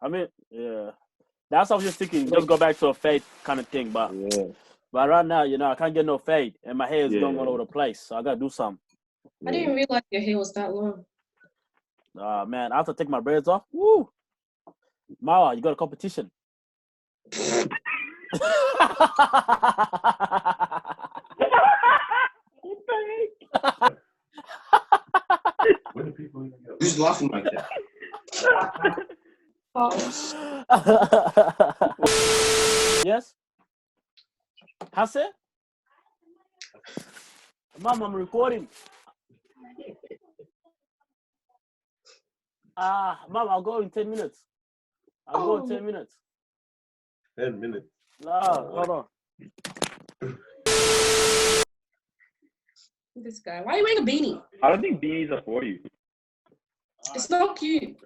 I mean, yeah. That's what I was just thinking. Just go back to a fade kind of thing, but right now, I can't get no fade, and my hair is going all over the place, so I gotta do something. I didn't realize your hair was that long. Man, I have to take my braids off. Woo! Mawa, you got a competition. Who's laughing like that? Yes? How's it? Mom, I'm recording. Mom, I'll go in 10 minutes. I'll go in 10 minutes. 10 minutes. Hold on. This guy. Why are you wearing a beanie? I don't think beanies are for you. It's not cute.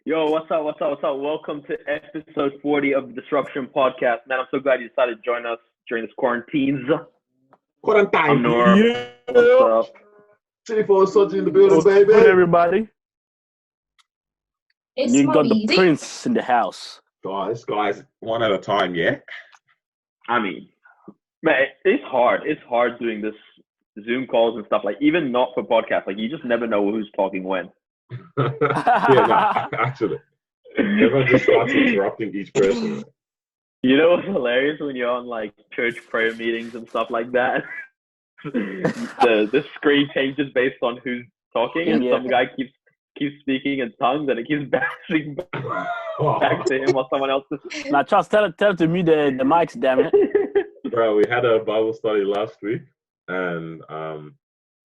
Yo, what's up? Welcome to episode 40 of the Disruption Podcast. Man, I'm so glad you decided to join us during this quarantine. Quarantine. I'm Nor. Yeah. What's up? 24 Soji in the building, baby. Good, everybody. It's You got the easy. prince in the house. Guys, one at a time, yeah? I mean, man, it's hard. It's hard doing this Zoom calls and stuff. Like, even not for podcasts. Like, you just never know who's talking when. Actually. Everyone just starts interrupting each person. You know what's hilarious when you're on, like, church prayer meetings and stuff like that? the screen changes based on who's talking, and some guy keeps speaking in tongues, and it keeps bouncing back to him or someone else. Now, Charles, tell to me the mics, damn it. Bro, we had a Bible study last week, and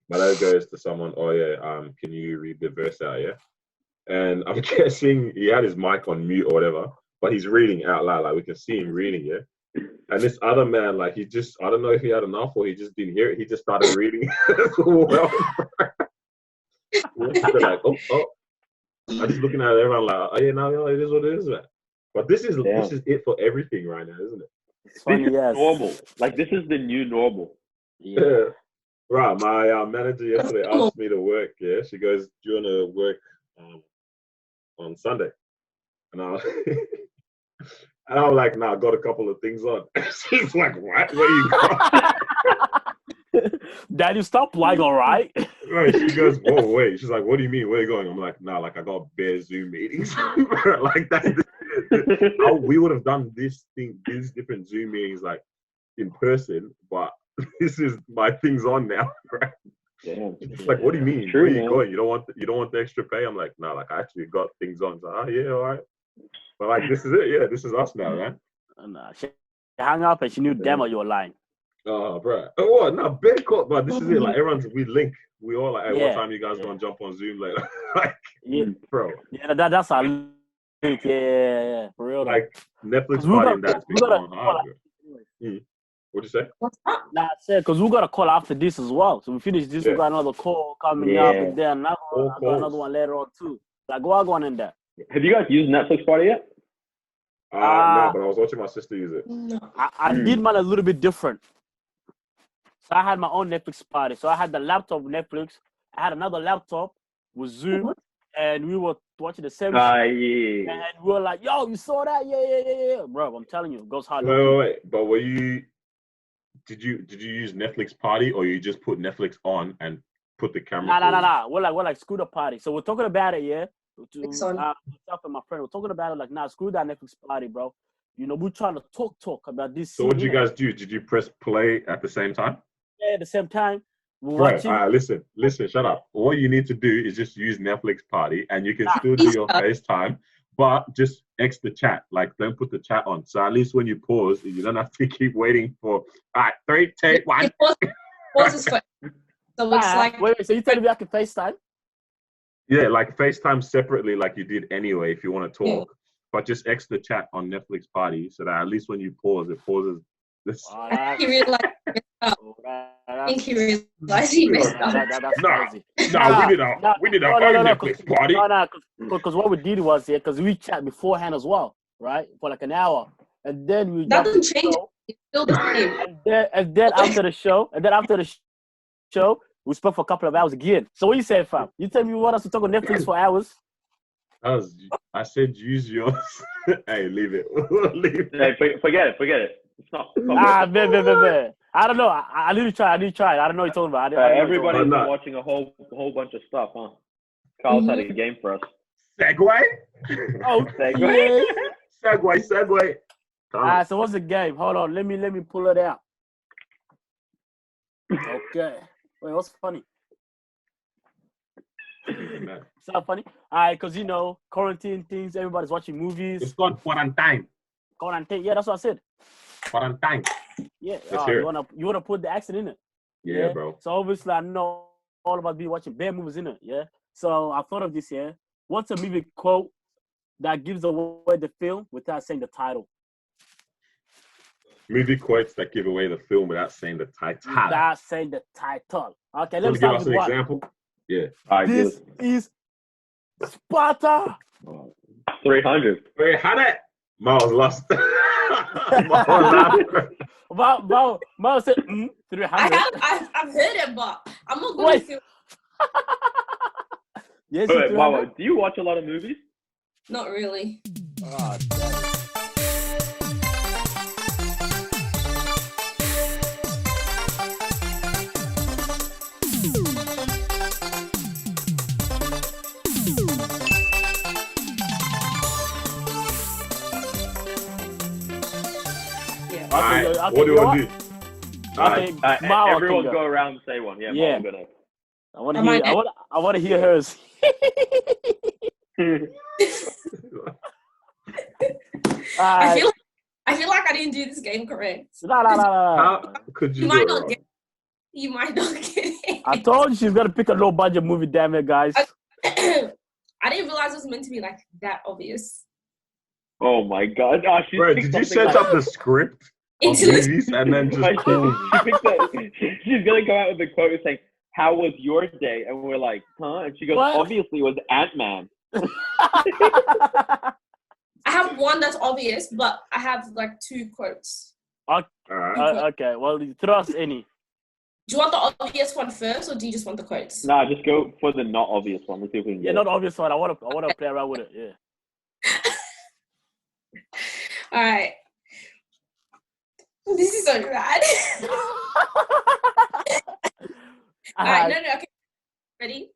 my dad goes to someone, can you read the verse out, yeah? And I'm guessing he had his mic on mute or whatever, but he's reading out loud, like we can see him reading, yeah? And this other man, like, I don't know if he had enough or he just didn't hear it, he just started reading well. They're like, I'm just looking at everyone like, it is what it is, man. But this is it for everything right now, isn't it? It's funny, yes. Normal. Like, this is the new normal. Yeah. Right, my manager yesterday asked me to work, yeah? She goes, do you want to work on Sunday? And I was like, nah, I got a couple of things on. She's like, what? Where you going? Daddy, stop lying, all right? Right, she goes, whoa, wait. She's like, what do you mean? Where are you going? I'm like, nah, like I got bare Zoom meetings. Like that's we would have done these different Zoom meetings like in person, but this is my thing's on now, right? Damn. It's like, what do you mean? True, where are you man. going? You don't want the extra pay? I'm like, nah, like I actually got things on. So yeah, all right. But like this is it, yeah. This is us now, man. Nah, she hung up and she knew damn well you were lying. Oh, bro. Oh, what? No, big call, but this is it. Like we link. We all like, hey, what time you guys gonna jump on Zoom later? Like, bro. Yeah, that's our link. Yeah, for real. Like Netflix party and that's been going hard. What'd you say? Nah, I said because we got a call after this as well. So we finish this, we got another call coming up, and then another one later on too. Like, what going in there? Have you guys used Netflix Party yet? No, but I was watching my sister use it. No. I did mine a little bit different. So I had my own Netflix party. So I had the laptop with Netflix. I had another laptop with Zoom, and we were watching the same. Yeah. And we were like, "Yo, you saw that? Yeah, bro." I'm telling you, it goes hard. Wait. But did you use Netflix Party or you just put Netflix on and put the camera? Nah. We're like scooter party. So we're talking about it, yeah. Myself and my friend, we're talking about it like, nah, screw that Netflix party, bro. We're trying to talk about this. So what did you guys do? Did you press play at the same time? Yeah, at the same time. Right. Listen, shut up. All you need to do is just use Netflix Party and you can still do your FaceTime, but just X the chat. Like, don't put the chat on. So at least when you pause, you don't have to keep waiting for, all right, 3, 2, 1. Pause is quick. So it's like... Wait, so you telling me I can FaceTime? Yeah, like FaceTime separately like you did anyway if you want to talk. But just X the chat on Netflix Party so that at least when you pause, it pauses. You realize I think he realized he messed up. That's Nah. crazy. No, we did our own Netflix party. No, because what we did was because we chat beforehand as well, right, for like an hour, and then we That got to doesn't the change. show, It's still the same. and then after the show, we spoke for a couple of hours again. So what you say, fam? You tell me you want us to talk on Netflix for hours? I said use yours. Hey, leave it. Leave it. Hey, forget it. It's not Man. I don't know. I need to try. I don't know what you're talking about. everybody's But no. watching a whole bunch of stuff, huh? Carl's had a game for us. Segue. Oh, Segue. yeah. Segue. Alright, so what's the game? Hold on, let me pull it out. Okay. Wait, what's funny? It's not funny. Alright, because quarantine things, everybody's watching movies. It's called quarantine. Quarantine. Yeah, that's what I said. Quarantine. Yeah. Let's hear You wanna put the accent in it? Yeah, bro. So obviously I know all about me watching bad movies in it, yeah. So I thought of this, yeah. What's a movie quote that gives away the film without saying the title? Movie quotes that give away the film without saying the title. Without saying the title. Okay, let me Give start us with an one. example. Yeah. All right, This is Sparta. 300. Wait, how that? Miles lost. Mo said 300. I've heard it, but I'm not going to feel. Yes, Wait, 300. Mama, do you watch a lot of movies? Not really. Oh, Yeah. Alright, okay, what do you know want to do? Okay, Mao, Everyone can go around and say one. Yeah, Yeah. Mama, go next. I want to hear. I want to hear hers. I feel like I didn't do this game correct. No. How could you You do might it not wrong? get. You might not get it. I told you she's gonna pick a low budget movie. Damn it, guys. I didn't realize it was meant to be like that obvious. Oh my God! Oh, she Bro, picked did you something set like- up the script of Into the movies and then Like, just she picked the, she's gonna go out with the quote saying, "How was your day?" And we're like, "Huh?" And she goes, What? "Obviously, it was Ant-Man." I have one that's obvious, but I have like two quotes. Alright. Okay, well, throw us any. Do you want the obvious one first, or do you just want the quotes? Nah, just go for the not obvious one. Let's see if we can Yeah, get not it. the obvious one. I want to play around with it. Yeah. All right. This is so bad. All right, no, okay. Ready?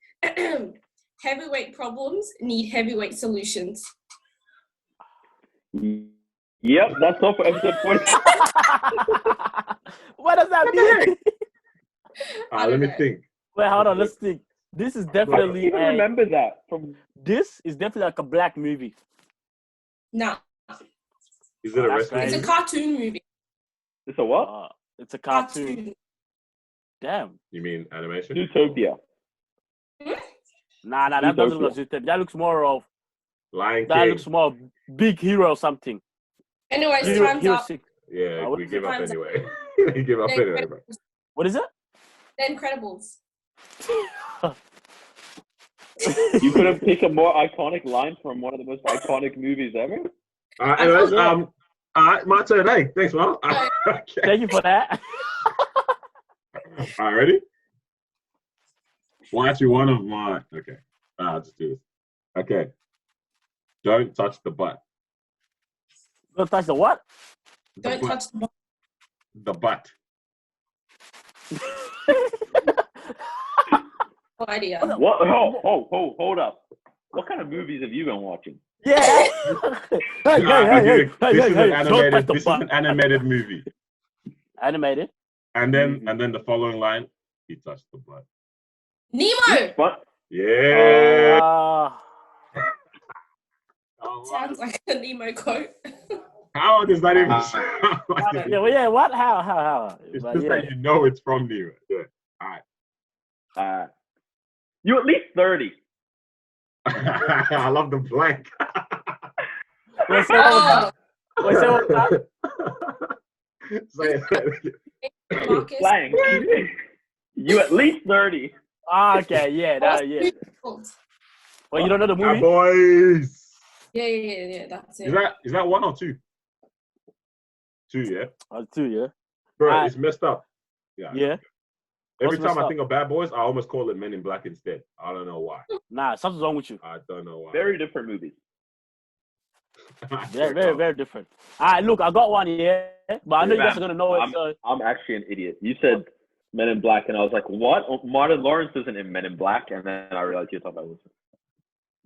Heavyweight problems need heavyweight solutions. Yep, that's all for episode 40. What does that mean? Let me think. Wait, hold on. Let's think. This is I don't definitely even remember that from. This is definitely like a black movie. No, Is it a That's wrestling? it's a Right. cartoon movie. It's a what? It's a cartoon. Damn. You mean animation? Zootopia. Nah, that doesn't look like Zootopia. That looks more of Lion that King. looks more Big Hero or something. Anyways, time's Hero up. 6. Yeah, what we is give it? up Time's up. anyway. We give up The anyway, bro. Incredibles. What is it? The Incredibles. You couldn't pick a more iconic line from one of the most iconic movies ever. Anyways, alright, my turn. Hey, thanks, man. Okay. Thank you for that. Alright, ready? Well, actually, one of my. Okay. I'll just do this. Okay. Don't touch the butt. Don't touch the what? The Don't butt. touch the ball. The butt. No idea. What? Oh, hold up. What kind of movies have you been watching? Yeah. Hey, This is an don't touch animated. the This is butt. an animated movie. Animated. And then the following line, he touched the butt. Nemo. What? Yeah. Sounds like a Nemo quote. How does that even sound like it? Yeah, well, yeah. What? How? It's But just yeah. that you know it's from Nemo. Yeah. All right. You at least 30. I love the blank. Wait, say what was that? Oh, Say it. Marcus. Blank. You at least 30. Okay, yeah, yeah. Old. Well, you don't know the Bad movie? Boys. Yeah. That's it. Is that one or two? Two, yeah. Two, yeah. Bro, it's messed up. Yeah. Yeah. Every What's time I messed think of Bad Boys, I almost call it Men in Black instead. I don't know why. Nah, something's wrong with you. I don't know why. Very different movies. Very different. All right, look, I got one here, but I know you guys are gonna know it. So I'm actually an idiot. You said Men in Black, and I was like, what? Martin Lawrence isn't in Men in Black, and then I realized you're talking about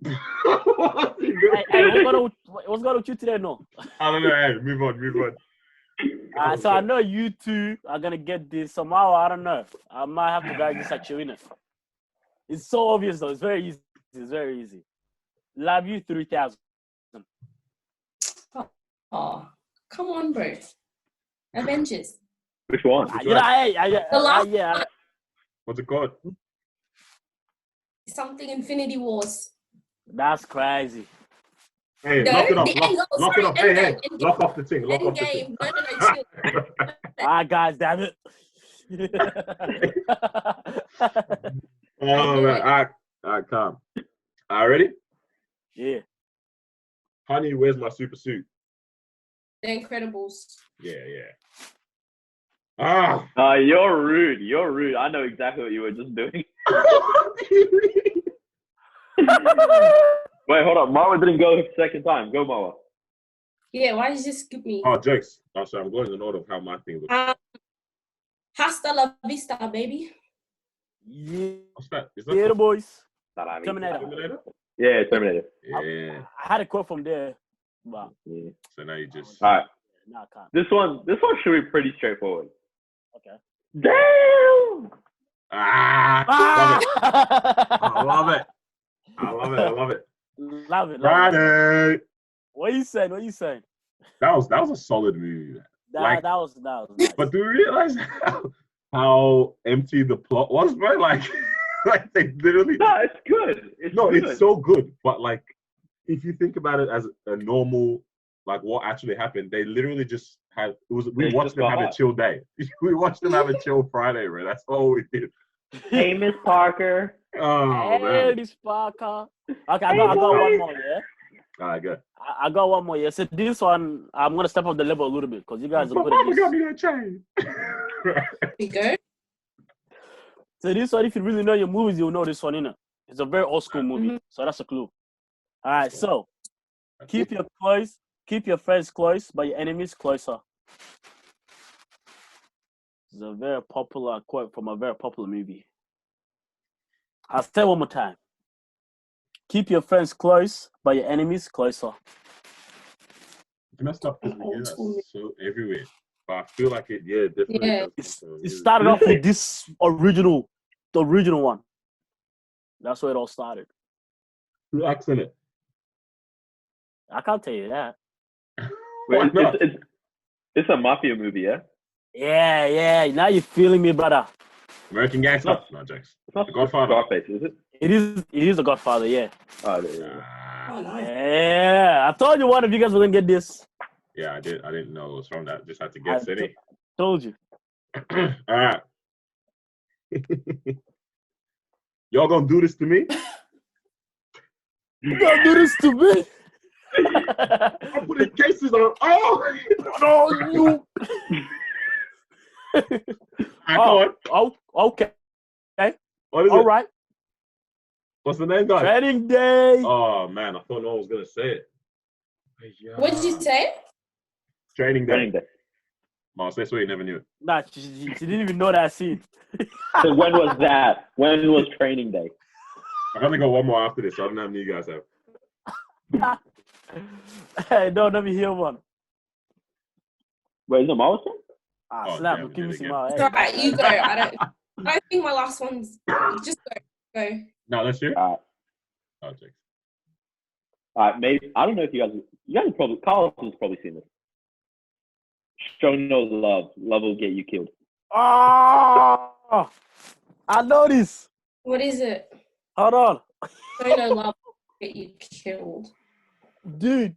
this. hey, what's going on with you today? No. I don't know. Hey, move on. So I know you two are gonna get this somehow. I don't know. I might have to guide this at you in it. It's so obvious though. It's very easy. Love You 3000. Oh, come on, bro. Avengers. Which one? The last yeah. What's it called? something Infinity Wars. That's crazy. Hey, No, lock it up. no, Lock sorry, it up. Hey, Endgame. lock off the thing. Lock off the thing. Endgame. No, chill. Guys, damn it. Oh man, all right, calm. All right, ready? Yeah. Honey, where's my super suit? The Incredibles. Yeah. You're rude. I know exactly what you were just doing. Wait, hold on. Marwa didn't go the second time. Go, Marwa. Yeah, why did you just skip me? Oh, Jakes. Oh, sorry, I'm going in order of how my thing looks. Hasta la vista, baby. Yeah. What's that? Is that Yeah, the boys. Terminator? Yeah, Terminator. Yeah. I had a quote from there. But Yeah. So now you just. All right. no, I can't. This one should be pretty straightforward. Okay. Damn! Love it. I love it. Love it. Friday. What you saying? That was a solid movie. That was nice. But do you realize how empty the plot was, bro? Like they literally. No, it's good. It's so good. But like, if you think about it as a normal, like what actually happened, they literally just had. It was we watched them have a chill day. We watched them have a chill Friday, bro. That's all we did. Hey, Miss Parker. Oh man. Miss Parker. Okay, I got one more. Yeah. All right, good. I got one more. Yeah. So this one, I'm gonna step up the level a little bit because you guys are good at Mama this. got me that chain. We go. So this one, if you really know your movies, you'll know this one, innit? It's a very old school movie, so that's a clue. All right, so keep your friends close, but your enemies closer. It's a very popular quote from a very popular movie. I'll say it one more time. Keep your friends close, but your enemies closer. It's messed up because we hear that so everywhere. But I feel like it, definitely. Yeah. It started off with this the original one. That's where it all started. Who acts in it? I can't tell you that. Why not? It's a mafia movie, yeah? Yeah. Now you're feeling me, brother. American Gangster? No, Jax. It's not The Godfather. Scarface, is it? It is The Godfather, yeah. Oh, yeah. Oh, nice. Yeah. I told you one of you guys were gonna get this. Yeah, I didn't know it was from that. Just had to guess it. Told you. All right. Y'all gonna do this to me? You gonna do this to me? I'm putting cases on. Oh, you. Okay. What is All it? right. What's the name, guys? Training Day. Oh man, I thought no one was gonna say it. Yeah. What did you say? Training Training Day. Day. Mom, say so you never knew it. Nah, she didn't even know that scene. So when was that? When was Training Day? I only got one more after this, so I don't know how many you guys have. Hey, no, let me hear one. Wait, is it Marwa? Snap, damn, give me did it some again. out. It's alright, you go. I don't think my last one's just go. No, that's you. Alright. Oh, Jax. Alright, maybe I don't know if you guys probably Carlos has probably seen this. Show no love. Love will get you killed. Oh, I know this. What is it? Hold on. Show no love, get you killed. Dude.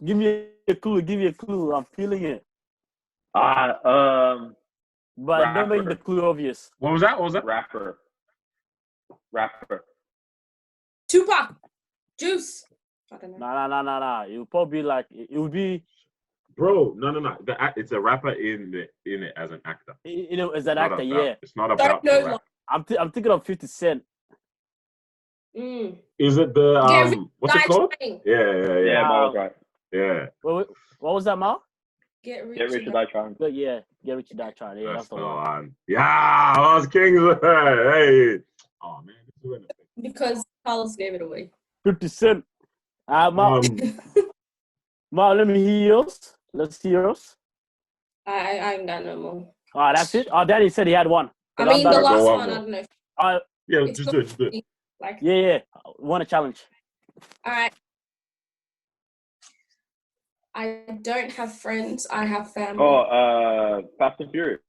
Give me a clue. I'm feeling it. But don't make the clue obvious. What was that? What was that? Rapper. Tupac. Juice. I don't know. Nah. It would probably like it would be. Bro, no. It's a rapper in it as an actor. You know, as an Not actor, about- yeah. It's not about Don't the know. rap. I'm thinking of 50 Cent. Is it the what's it called? Trying. Yeah. Mal was right. Yeah. What was that, Mal? Get rich. Get rich or die trying. Good, yeah. Get rich or die trying. Yeah, that's the one. Yeah, I was king. Hey. Oh man, this is winning. Because Carlos gave it away. 50 Cent. Mal, let me hear yours. Let's hear yours. I ain't got no more. That's it. Danny said he had one. I mean, the better last go one, on, I don't know. Yeah, It's just do it. Like, Yeah. Want a challenge? all right. I don't have friends. I have family. Fast and Furious.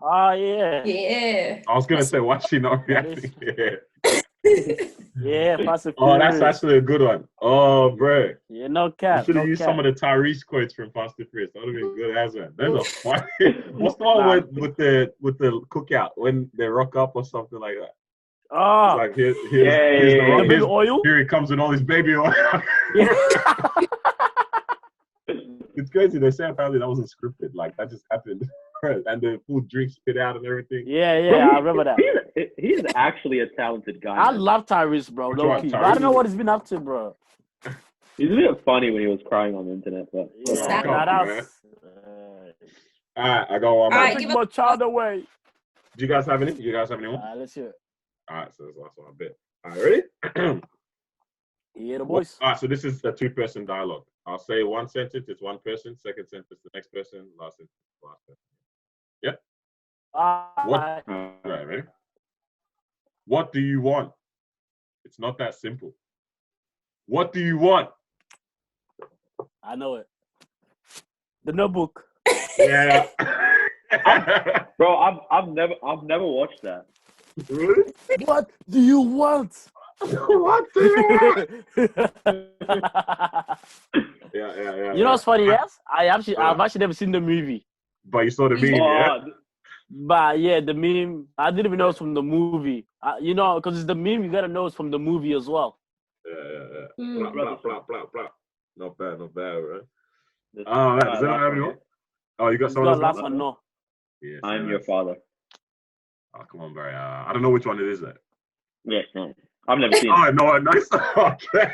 Yeah. Yeah. I was gonna say, why she not reacting? Yeah, Fast and Oh, that's Furious. actually a good one. Oh, bro. Yeah, no You cap. should have No used cap. some of the Tyrese quotes from Fast and Furious. That would have been good as well. Those are funny. What's the one with the cookout when they rock up or something like that? Oh, It's like here's the the rock. baby oil. Here he comes with all his baby oil. Yeah. It's crazy. They say apparently that wasn't scripted. Like that just happened, and the food drink spit out and everything. Yeah, I remember that. He's actually a talented guy. I man. love Tyrese, bro. Which Low one, key. Tyrese? But I don't know what he's been up to, bro. He's a bit funny when he was crying on the internet, but Yeah, come on, that's. All right, I go on. All right, Take give my child away. Do you guys have any? More? Let's hear it. All right, so that's the last one. I bet. All right, ready? Yeah, the boys. All right, so this is a two-person dialogue. I'll say one sentence, it's one person. Second sentence, the next person. Last sentence, last person. Yep. What? All right, ready? What do you want? It's not that simple. What do you want? I know it. The Notebook. Yeah. bro, I've never watched that. Really? What do you want? What do you want? Yeah. You know what's funny? Yes, I've actually never seen the movie. But you saw the meme, yeah? But yeah, the meme. I didn't even know it's from the movie. You know, because it's the meme. You gotta know it's from the movie as well. Yeah. Mm. Blah. Not bad, right? Oh, man, does anyone have any more? Oh, you got someone else? Last one, no. Yes, I'm your father. Oh, come on, bro. I don't know which one it is, though. Yes, no. I've never seen it. Oh, no, nice. Okay.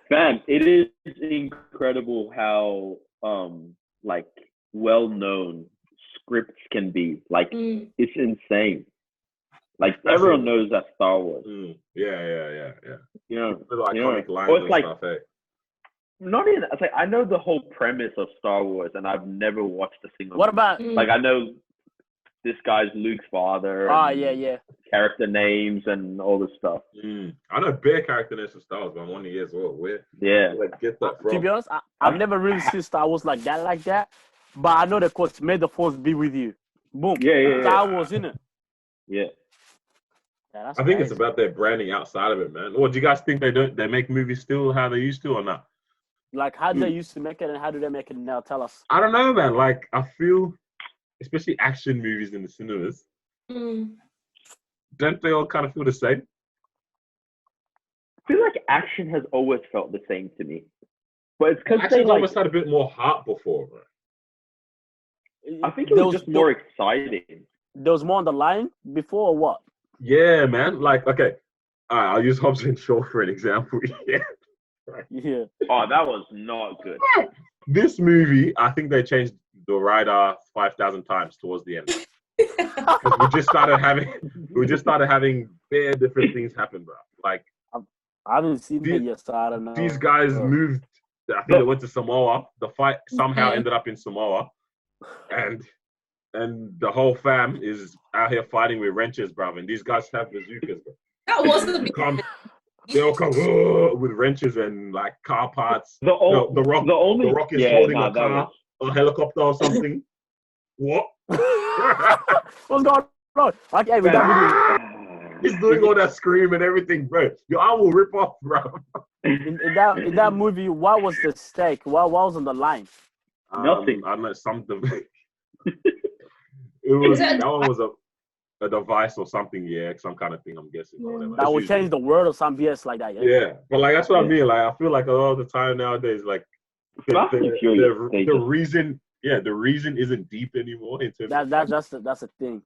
Fam, it is incredible how like well-known scripts can be. Like it's insane. Like everyone knows that Star Wars. Yeah. You know, Little iconic lines or it's and like stuff, hey. not even. It's like I know the whole premise of Star Wars, and I've never watched a single. What about? Like I know this guy's Luke's father. Yeah. Character names and all this stuff. I know bare character names of Star Wars, but I'm 1 years old. Where? Yeah. Like, get that from? To be honest, I've never really seen Star Wars like that. But I know the quotes, "May the Force be with you." Boom. Yeah. Star Wars, innit? Yeah. Yeah, that's I think crazy. it's about their branding outside of it, man. What do you guys think they make movies still how they used to or not? Like, how do they used to make it and how do they make it now? Tell us. I don't know, man. Like, I feel, especially action movies in the cinemas, don't they all kind of feel the same? I feel like action has always felt the same to me, but it's because Action's they like. almost had a bit more heart before, bro. I think it was just more exciting. There was more on the line before or what? Yeah, man. Like, okay, all right, I'll use Hobbs and Shaw for an example. Yeah. Yeah. Oh, that was not good. This movie, I think they changed the rider 5,000 times towards the end. 'Cause we just started having bare different things happen, bro. Like, I haven't seen it yet, so I don't know. these guys moved. I think they went to Samoa. The fight somehow ended up in Samoa, and the whole fam is out here fighting with wrenches, bro. And these guys have bazookas, bro. That wasn't They all come with wrenches and like car parts. The Rock is holding a car, a helicopter or something. What? What's going on? Okay, we got video. He's doing all that scream and everything, bro. Your arm will rip off, bro. In that movie, what was the stake? What was on the line? Nothing. I don't know, something. It was Is it- that one was a device or something, yeah, some kind of thing. I'm guessing. Or whatever. That That's would usually- change the world or some BS like that. Yeah. Yeah, but like that's what I mean. Like I feel like a lot of the time nowadays, like Fast and Furious, they the just- reason, the reason isn't deep anymore in terms of That's the thing.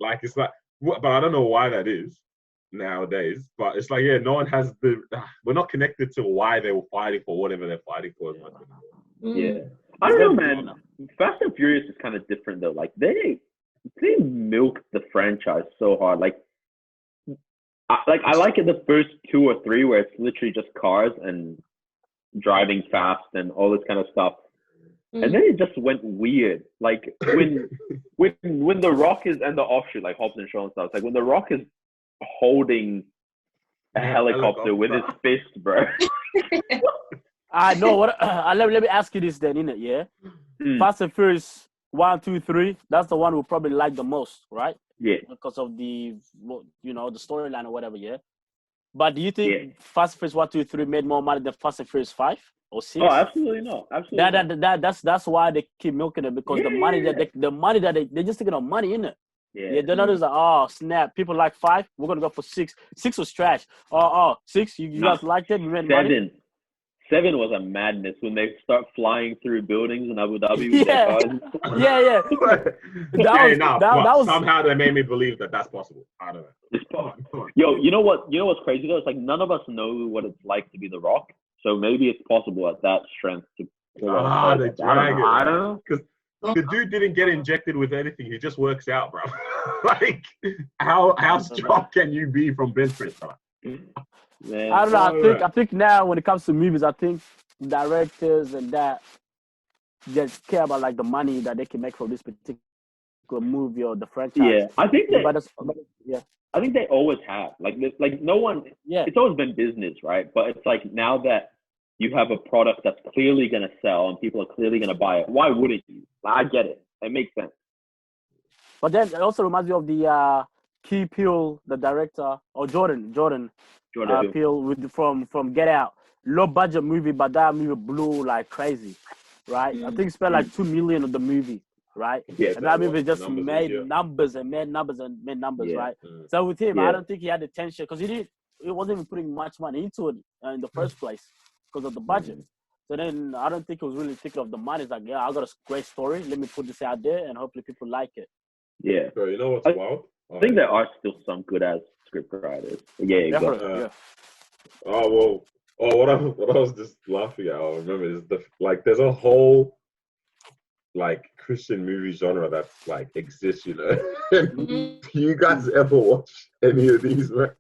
like it's like, but I don't know why that is nowadays. But it's like, no one has we're not connected to why they were fighting for whatever they're fighting for. Yeah. I don't know, man. Fast and Furious is kind of different though. Like they milked the franchise so hard. Like I like it the first 2 or 3 where it's literally just cars and driving fast and all this kind of stuff. And then it just went weird. Like when The Rock is and the offshoot, like Hobbs and Shaw and stuff. Like when The Rock is holding a helicopter with his fist, bro. I know what. Let me ask you this then, innit? Yeah. Fast and Furious 1, 2, 3. That's the one we probably like the most, right? Yeah. Because of the the storyline or whatever. Yeah. But do you think Fast and Furious 1, 2, 3 made more money than Fast and Furious 5 or 6? Oh, absolutely not. Absolutely. That's why they keep milking it, because the money that they just taking on money, innit? Yeah, they're not just like, oh snap, people like 5, we're gonna go for 6. 6 was trash. 6, you guys liked it, we made money. 7 was a madness when they start flying through buildings in Abu Dhabi with their cars. Yeah. that was somehow they made me believe that that's possible. I don't know. Come on. Yo, you know what's crazy though? It's like none of us know what it's like to be The Rock, so maybe it's possible at that strength to. They drag it. I don't know. Because the dude didn't get injected with anything. He just works out, bro. Like, how strong can you be from bench press, bro? Man. I don't know. I think now when it comes to movies, I think directors and that just care about like the money that they can make from this particular movie or the franchise. Yeah, I think yeah. I think they always have. Like no one. Yeah. It's always been business, right? But it's like now that you have a product that's clearly going to sell and people are clearly going to buy it, why wouldn't you? Like, I get it. It makes sense. But then it also reminds me of the Key Peele, the director, or Jordan Peele from Get Out. Low budget movie, but that movie blew like crazy, right? I think he spent like $2 million on the movie, right? Yeah, and that movie just numbers, made numbers, right? So with him, I don't think he had the tension because he wasn't even putting much money into it in the first place because of the budget. So then I don't think he was really thinking of the money. It's like, yeah, I got a great story. Let me put this out there and hopefully people like it. Yeah. Bro, you know what's wild? I think there are still some good ass script writers. Yeah, exactly. What I was just laughing at, I remember, is there's a whole like Christian movie genre that's like exists, you know. Do you guys ever watch any of these, man?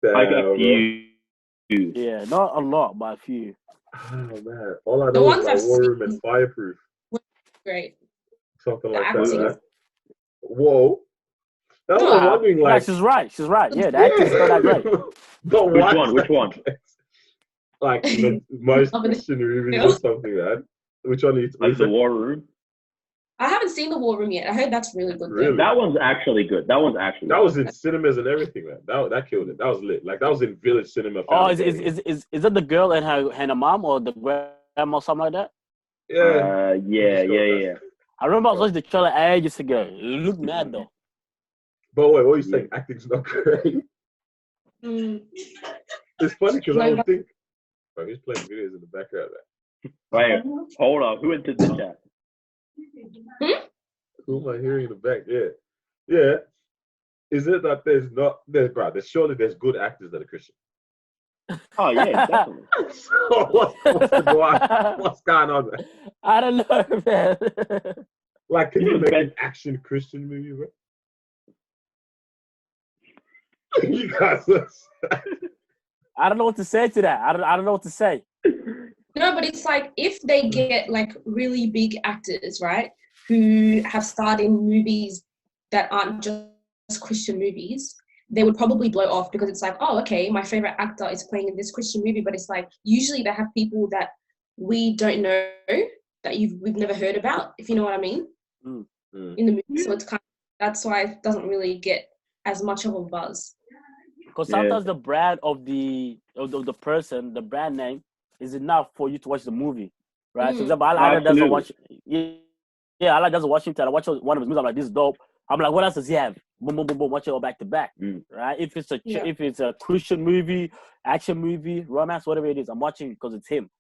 Like a few. Yeah, not a lot, but a few. Oh man, all I know is like War Room and Fireproof. Great. Something like that. Right? Whoa. That's what I'm wondering. Like, yeah, she's right. Yeah, the acting's not that great. Which one? Like most Christian movies or something, man. Which one is like The War Room? I haven't seen The War Room yet. I heard that's really good. Really? That one's actually good. That was in cinemas and everything, man. That killed it. That was lit. Like that was in Village Cinema. Oh, is it the girl and her mom or the grandma or something like that? Yeah. Yeah. I remember I was watching the trailer ages ago. It looked mad though. But wait, what are you saying? Acting's not great. It's funny because I would think, bro, he's playing videos in the background. Wait, hold on. Who entered the chat? Who am I hearing in the back? Yeah. Is it that there's surely there's good actors that are Christian? Oh yeah, definitely. So what's going on, man? I don't know, man. Like, can you make an action Christian movie, bro? You guys I don't know what to say to that. I don't know what to say. No, but it's like if they get like really big actors, right, who have starred in movies that aren't just Christian movies, they would probably blow off because it's like, oh, okay, my favorite actor is playing in this Christian movie, but it's like usually they have people that we don't know that we've never heard about, if you know what I mean, in the movie. So it's kind of, that's why it doesn't really get as much of a buzz. Because sometimes the brand of the person, the brand name, is enough for you to watch the movie, right? For example, I like doesn't watch. Yeah, I like doesn't Washington. I watch one of his movies. I'm like, this is dope. I'm like, what else does he have? Boom, boom, boom, boom. Watch it all back to back, right? If it's a Christian movie, action movie, romance, whatever it is, I'm watching because it's him.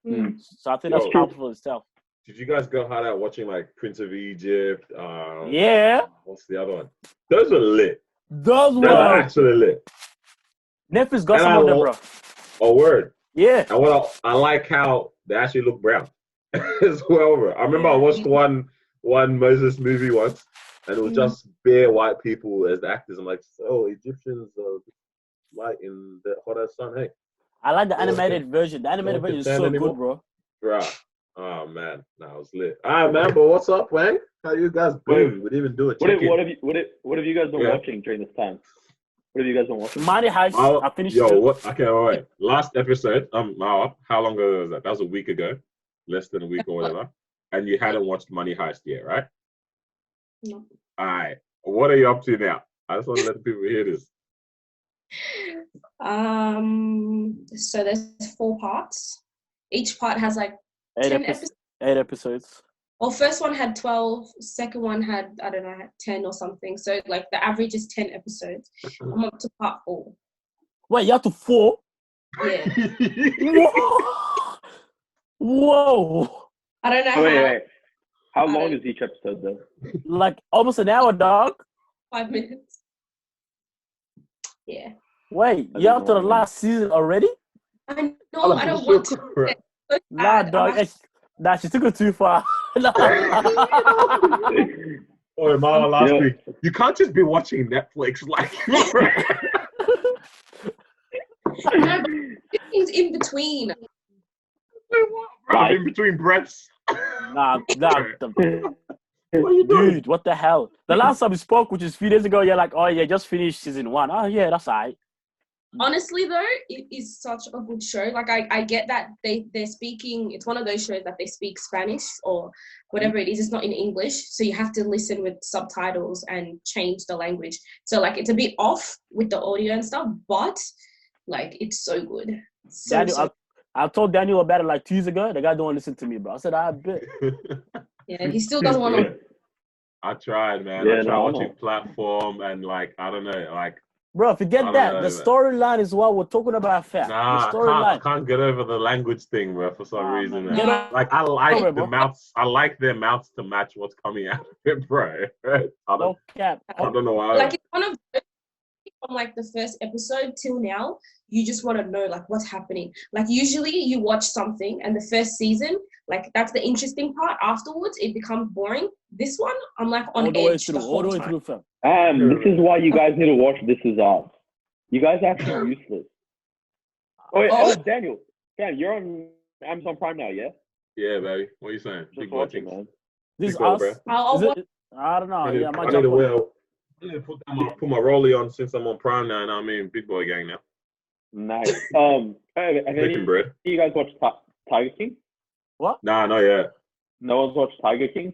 So I think that's powerful itself. Did you guys go hard out watching like Prince of Egypt? Yeah. What's the other one? Those were lit. Those were actually lit. Netflix got some of them, bro. Oh, word. Yeah. And what I like how they actually look brown as well, bro. I remember I watched one Moses movie once, and it was just bare white people as the actors. I'm like, so Egyptians are light in the hotter sun, hey? I like the animated version. The animated version is so good, bro. Right. Oh man, that was lit. All right, man. But what's up, Wang? How you guys doing? We didn't even do it. What have you guys been watching during this time? What have you guys been watching? Money Heist. I finished. What? Okay, all right. Last episode. How long ago was that? That was a week ago, less than a week or whatever. And you hadn't watched Money Heist yet, right? No. All right. What are you up to now? I just want to let the people hear this. So there's 4 parts. Each part has like 10 episodes. 8 episodes. Well, first one had 12. Second one had, I don't know, 10 or something. So like the average is 10 episodes. I'm up to part 4. Wait, you're up to 4? Yeah. Whoa. I don't know. Wait. How long is each episode though? Like almost an hour, dog. 5 minutes. Yeah. Wait, you're up to the last season already? I know. I don't want to. Nah, dog. Nah, she took it too far. Oh, Mama, last week. You can't just be watching Netflix like. No, but things in between. In between breaths. Nah. What are you doing? Dude, what the hell? The last time we spoke, which is a few days ago, you're like, oh yeah, just finished season 1. Oh yeah, that's all right. Honestly though, it is such a good show. Like I get that they're speaking, it's one of those shows that they speak Spanish or whatever it is. It's not in English, so you have to listen with subtitles and change the language. So like it's a bit off with the audio and stuff, but like it's so good. I told Daniel about it like 2 years ago. The guy don't want to listen to me, bro. I said, I bet. Yeah, he still doesn't want to. I tried, man. I tried watching Platform and like, I don't know, like. Bro, forget that. The storyline is what we're talking about, fam. Nah, I can't get over the language thing, bro, for some reason. No. Like, I like the mouths. I like their mouths to match what's coming out of it, bro. I don't know why. Like, it's one of those, from like the first episode till now, you just want to know like what's happening. Like usually you watch something and the first season, like that's the interesting part. Afterwards, it becomes boring. This one, I'm like on edge the whole time. This is why you guys need to watch This Is Us. You guys are actually useless. Daniel, you're on Amazon Prime now, yeah? Yeah, baby. What are you saying? Just watching, man. This Is Us? I don't know. I need to put my rollie on since I'm on Prime now, and I mean big boy gang now. Nice. Have you guys watched Tiger King? What? Nah, not yet. No one's watched Tiger King?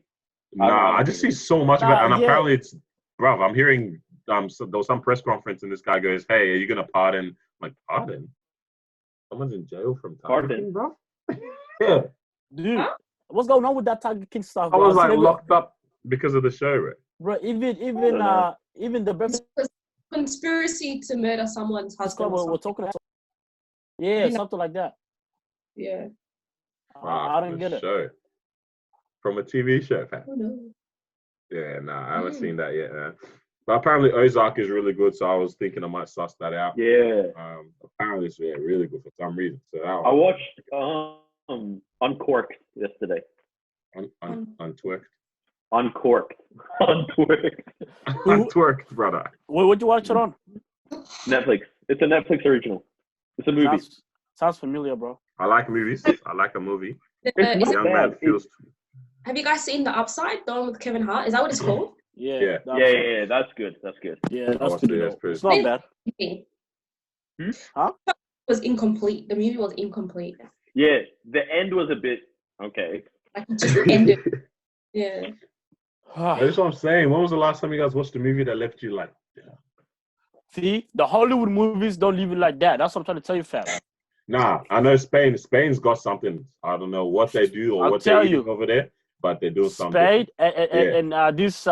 Nah, I just see so much of it, and apparently it's, bro, I'm hearing so there was some press conference and this guy goes, "Hey, are you gonna pardon?" I'm like, pardon? Someone's in jail from Tiger King, bro. Yeah, dude, what's going on with that Tiger King stuff? I was like locked up because of the show, right? Bro, even the best conspiracy to murder someone's husband. We're talking about, something like that. Yeah. I don't get it. Show. From a TV show, fam. Oh, no. Yeah, I haven't seen that yet, man. But apparently Ozark is really good, so I was thinking I might suss that out. Yeah. Apparently it's really good for some reason. So I watched Uncorked yesterday. Untwerked. Uncorked. Untwerked. Untwerked, brother. What'd you watch it on? Netflix. It's a Netflix original. It's a movie. Sounds familiar, bro. I like movies. I like a movie. Have you guys seen The Upside, the one with Kevin Hart? Is that what it's called? Yeah. That's good. Yeah, that's good. It's not bad. Huh? It was incomplete. The movie was incomplete. Yeah, the end was a bit okay. Like it just ended. Yeah. That's what I'm saying. When was the last time you guys watched a movie that left you like, yeah. See, the Hollywood movies don't leave it like that. That's what I'm trying to tell you, fam. Nah, I know Spain. Spain's got something. I don't know what they do or I'll what they're tell eating you. over there, but they do something Spain different. and these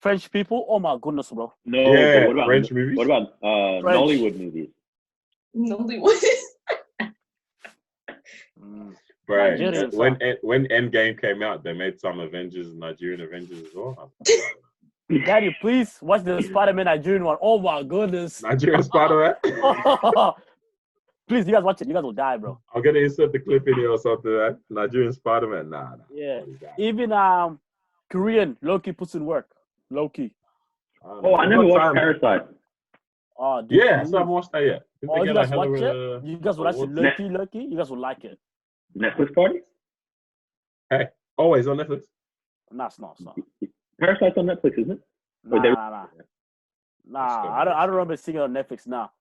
French people. Oh my goodness, bro. No, Yeah, but French movies. what about French. Nollywood movies? Nollywood. Right. Nigerians, When Endgame came out, they made some Nigerian Avengers as well. Daddy, please watch the Spider-Man Nigerian one. Oh my goodness. Nigerian Spider-Man. Please, you guys watch it. You guys will die, bro. I'm gonna insert the clip in here or something. Right? Nigerian Spider-Man. Nah. Yeah. What is that? Even Korean Loki puts in work. Loki. Oh, I never watched Parasite. Oh, dude, Yeah, please. so I haven't watched that yet. Didn't Oh, they you get, guys like, watch hella, it? You guys will actually awards? Loki. You guys will like it. Netflix party? Hey, always on Netflix. Nah, it's not. Parasite's on Netflix, isn't it? Nah. I don't remember seeing it on Netflix now.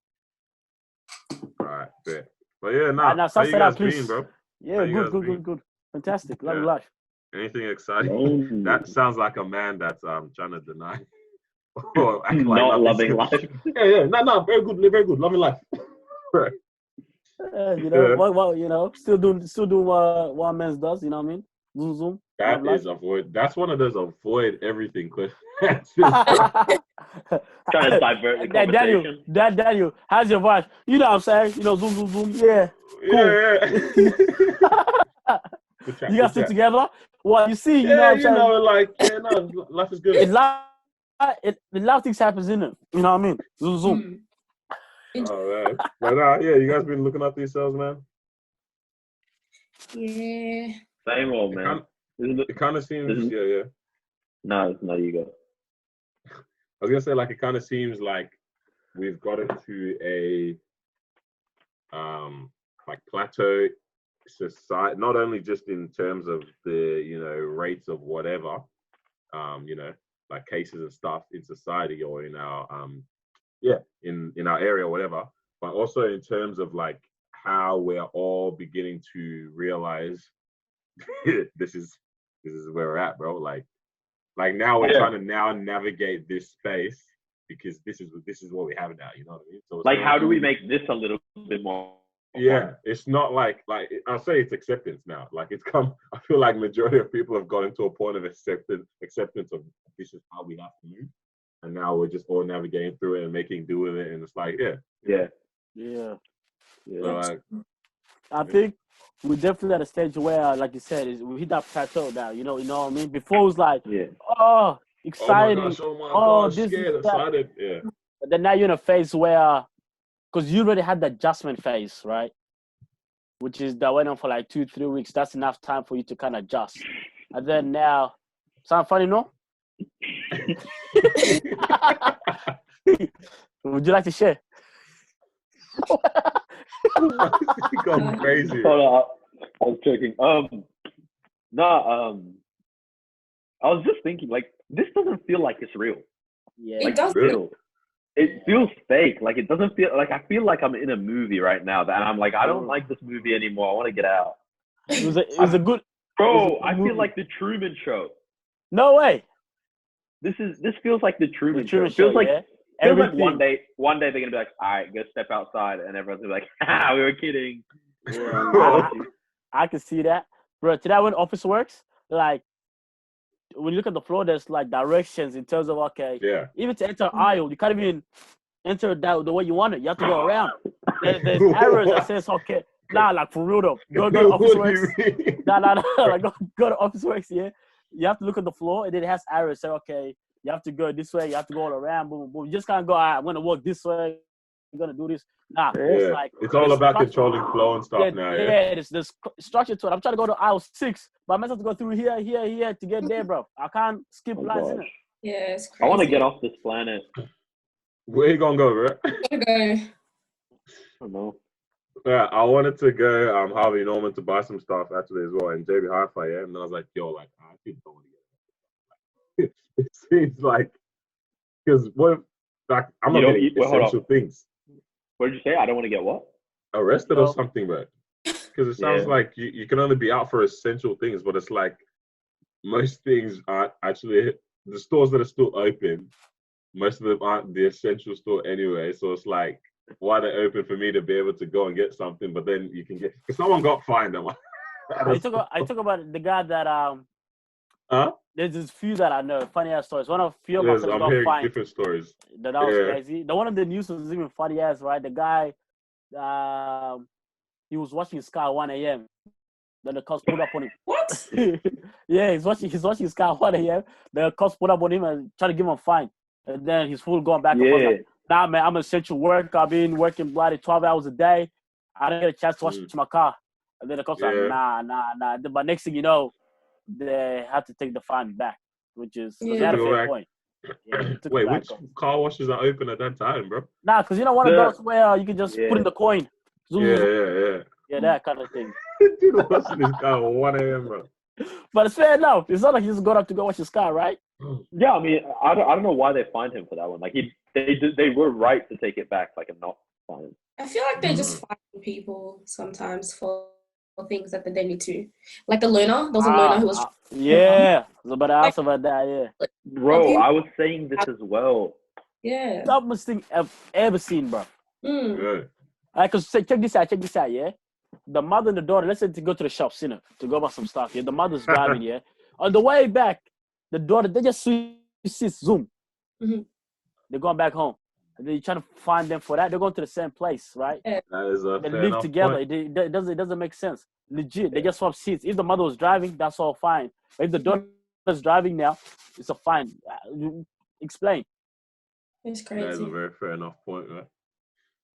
Alright, bet. But yeah, nah. Now, How you guys please. been, bro? Yeah, How you guys good. Fantastic. Love Yeah. your life. Anything exciting? That sounds like a man that's trying to deny or act like Not nothing's loving good. life. Yeah. No, very good, loving life. Right. You know, Yeah. well, you know, still doing what one man does. You know what I mean? Zoom. That love is avoid. That's one of those avoid everything questions. life. Trying to divert the conversation. Daniel, how's your voice? You know what I'm saying? You know, zoom. Yeah. Yeah. You guys sit together. Well, you see, you know what I'm saying? Life is good. A lot of things happens in it. You know what I mean? Zoom. Oh man, but you guys been looking after yourselves, man. Yeah. Same old, man. It kind of seems, yeah. No, you go. I was gonna say, like, it kind of seems like we've gotten to a like plateau society, not only just in terms of the rates of whatever, like cases and stuff in society or in our in our area or whatever, but also in terms of like how we're all beginning to realize this is where we're at, bro. Like now we're trying to now navigate this space because this is what we have now. You know what I mean? So like, how do we make this a little bit more? Yeah, it's not like I'll say it's acceptance now. Like it's come. I feel like majority of people have gotten to a point of acceptance of this is how we have to move, and now we're just all navigating through it and making do with it. And it's like, Yeah. So like, I think we're definitely at a stage where, like you said, we hit that plateau now. You know what I mean? Before it was like, oh, exciting. Oh my gosh, this scared, excited. Yeah. But then now you're in a phase where, because you already had the adjustment phase, right? Which is that went on for like 2-3 weeks. That's enough time for you to kind of adjust. And then now, sound funny, no? Would you like to share? Going crazy. Hold on, I was joking. I was just thinking, like, this doesn't feel like it's real. Yeah, It does. Really? It feels fake. Like, it doesn't feel like, I feel like I'm in a movie right now. That I'm like, I don't like this movie anymore. I want to get out. It was a good. Bro, I feel like the Truman Show. No way. This feels like the Truman Show. It Show, feels like yeah? feels like one day they're gonna be like, all right, go step outside, and everyone's gonna be like, we were kidding. Yeah, I can see that, bro. Today when office works, like when you look at the floor, there's like directions in terms of even to enter aisle, you can't even enter that the way you want it. You have to go around. There's arrows that says like for real though. Go to office works. Like go to office works. Yeah, you have to look at the floor, and then it has arrows. Say you have to go this way. You have to go all around. Boom, boom. You just can't go. I'm gonna walk this way. I'm gonna do this. It's all about controlling flow and stuff now. Yeah, there's structure to it. I'm trying to go to aisle 6, but I might have to go through here to get there, bro. I can't skip lines in it. Yeah, it's crazy. I want to get off this planet. Where you gonna go, bro? Gotta go. I don't know. Yeah, I wanted to go Harvey Norman to buy some stuff actually as well, and JB Hi-Fi, yeah. And then I was like, yo, like I actually don't want to get it. It seems like because I'm not getting essential things. What did you say? I don't want to get what? Arrested or something, bro. Because it sounds like you can only be out for essential things, but it's like most things aren't actually the stores that are still open. Most of them aren't the essential store anyway. So it's like, why they're open for me to be able to go and get something, but then you can get because someone got fined. I talk about the guy that Huh? there's this few that I know, funny ass stories. One of few of my Yes, friends I'm got hearing fined. different stories. That was Yeah. crazy. The one of the news was even funny ass, right? The guy, he was watching Sky 1 a.m. Then the cops pulled up on him. What? Yeah, he's watching Sky 1 a.m. The cops pulled up on him and tried to give him a fine. And then he's full going back and forth like, nah, man, I'm an essential worker. I've been working bloody 12 hours a day. I didn't get a chance to wash my car. And then the cops are like, nah. But next thing you know, they had to take the fine back, which is they had a fair point. Yeah, wait, which car washes are open at that time, bro? Nah, because you know one of those where you can just put in the coin. Yeah, that kind of thing. Dude, washing his car at 1 a.m., bro. But it's fair enough. It's not like he just got up to go wash his car, right? Yeah, I mean, I don't know why they fined him for that one. Like they were right to take it back, like and not fine him. I feel like they just fine people sometimes for things that they need to. Like the learner, there was a learner who was. Yeah, but I asked about that. Yeah, bro, I was saying this as well. Yeah, dumbest thing I've ever seen, bro. Because check this out. Yeah, the mother and the daughter. Let's say to go to the shops, to go buy some stuff. Yeah, the mother's driving. Yeah, on the way back, the daughter they just Zoom. They're going back home. And then you're trying to find them for that. They're going to the same place, right? That is a they live together. It doesn't make sense. Legit. They just swap seats. If the mother was driving, that's all fine. But if the daughter's driving now, it's a fine. Explain. It's crazy. That is a very fair enough point, right?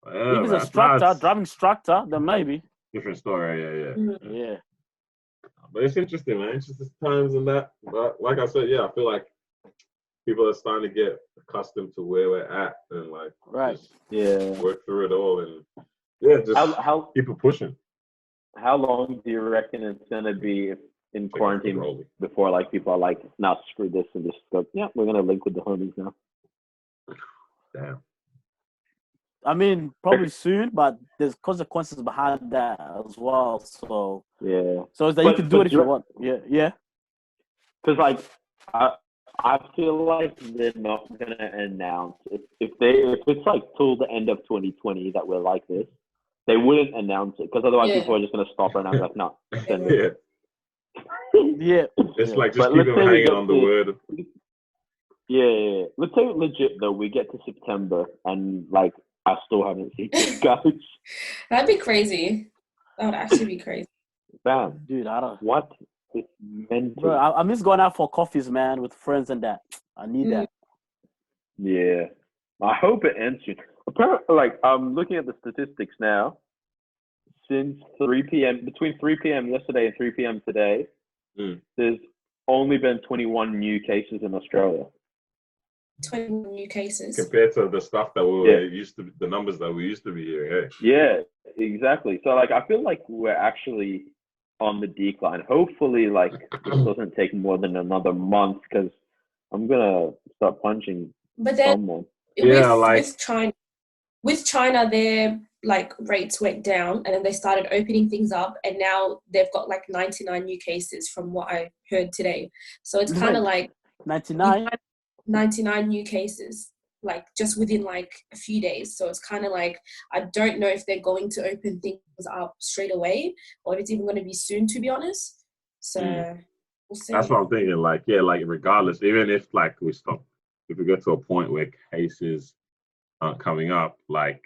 If it's a instructor, driving instructor, then maybe. Different story, yeah. But it's interesting, man. Interesting times and that. But like I said, I feel like people are starting to get accustomed to where we're at and like work through it all and just keep it pushing. How long do you reckon it's gonna be in quarantine before like people are like, nah, screw this and just go, we're gonna link with the homies now? Damn. I mean, probably soon, but there's consequences behind that as well. So so it's that you can do it if you want. Yeah. Because like I feel like they're not gonna announce if it's like till the end of 2020 that we're like this, they wouldn't announce it because otherwise people are just gonna stop and I'm like, no. It's like just keep them hanging on the word. Yeah. Let's say legit though, we get to September and like I still haven't seen you guys. That'd be crazy. That would actually be crazy. Damn, dude, I don't. What? It's mental. Bro, I miss going out for coffees, man, with friends and that. I need that. Yeah, I hope it ends soon. Apparently, like I'm looking at the statistics now. Since 3 p.m. between 3 p.m. yesterday and 3 p.m. today, there's only been 21 new cases in Australia. 21 new cases compared to the stuff that we were used to, the numbers that we used to be hearing. Yeah, exactly. So like, I feel like we're actually on the decline. Hopefully, like it doesn't take more than another month because I'm gonna start punching someone. With China, their like rates went down, and then they started opening things up, and now they've got like 99 new cases from what I heard today. So it's kind of like 99 new cases, like just within like a few days. So it's kind of like, I don't know if they're going to open things up straight away or if it's even going to be soon, to be honest. So we'll see. That's what I'm thinking. Like, like regardless, even if like we stop, if we get to a point where cases aren't coming up, like,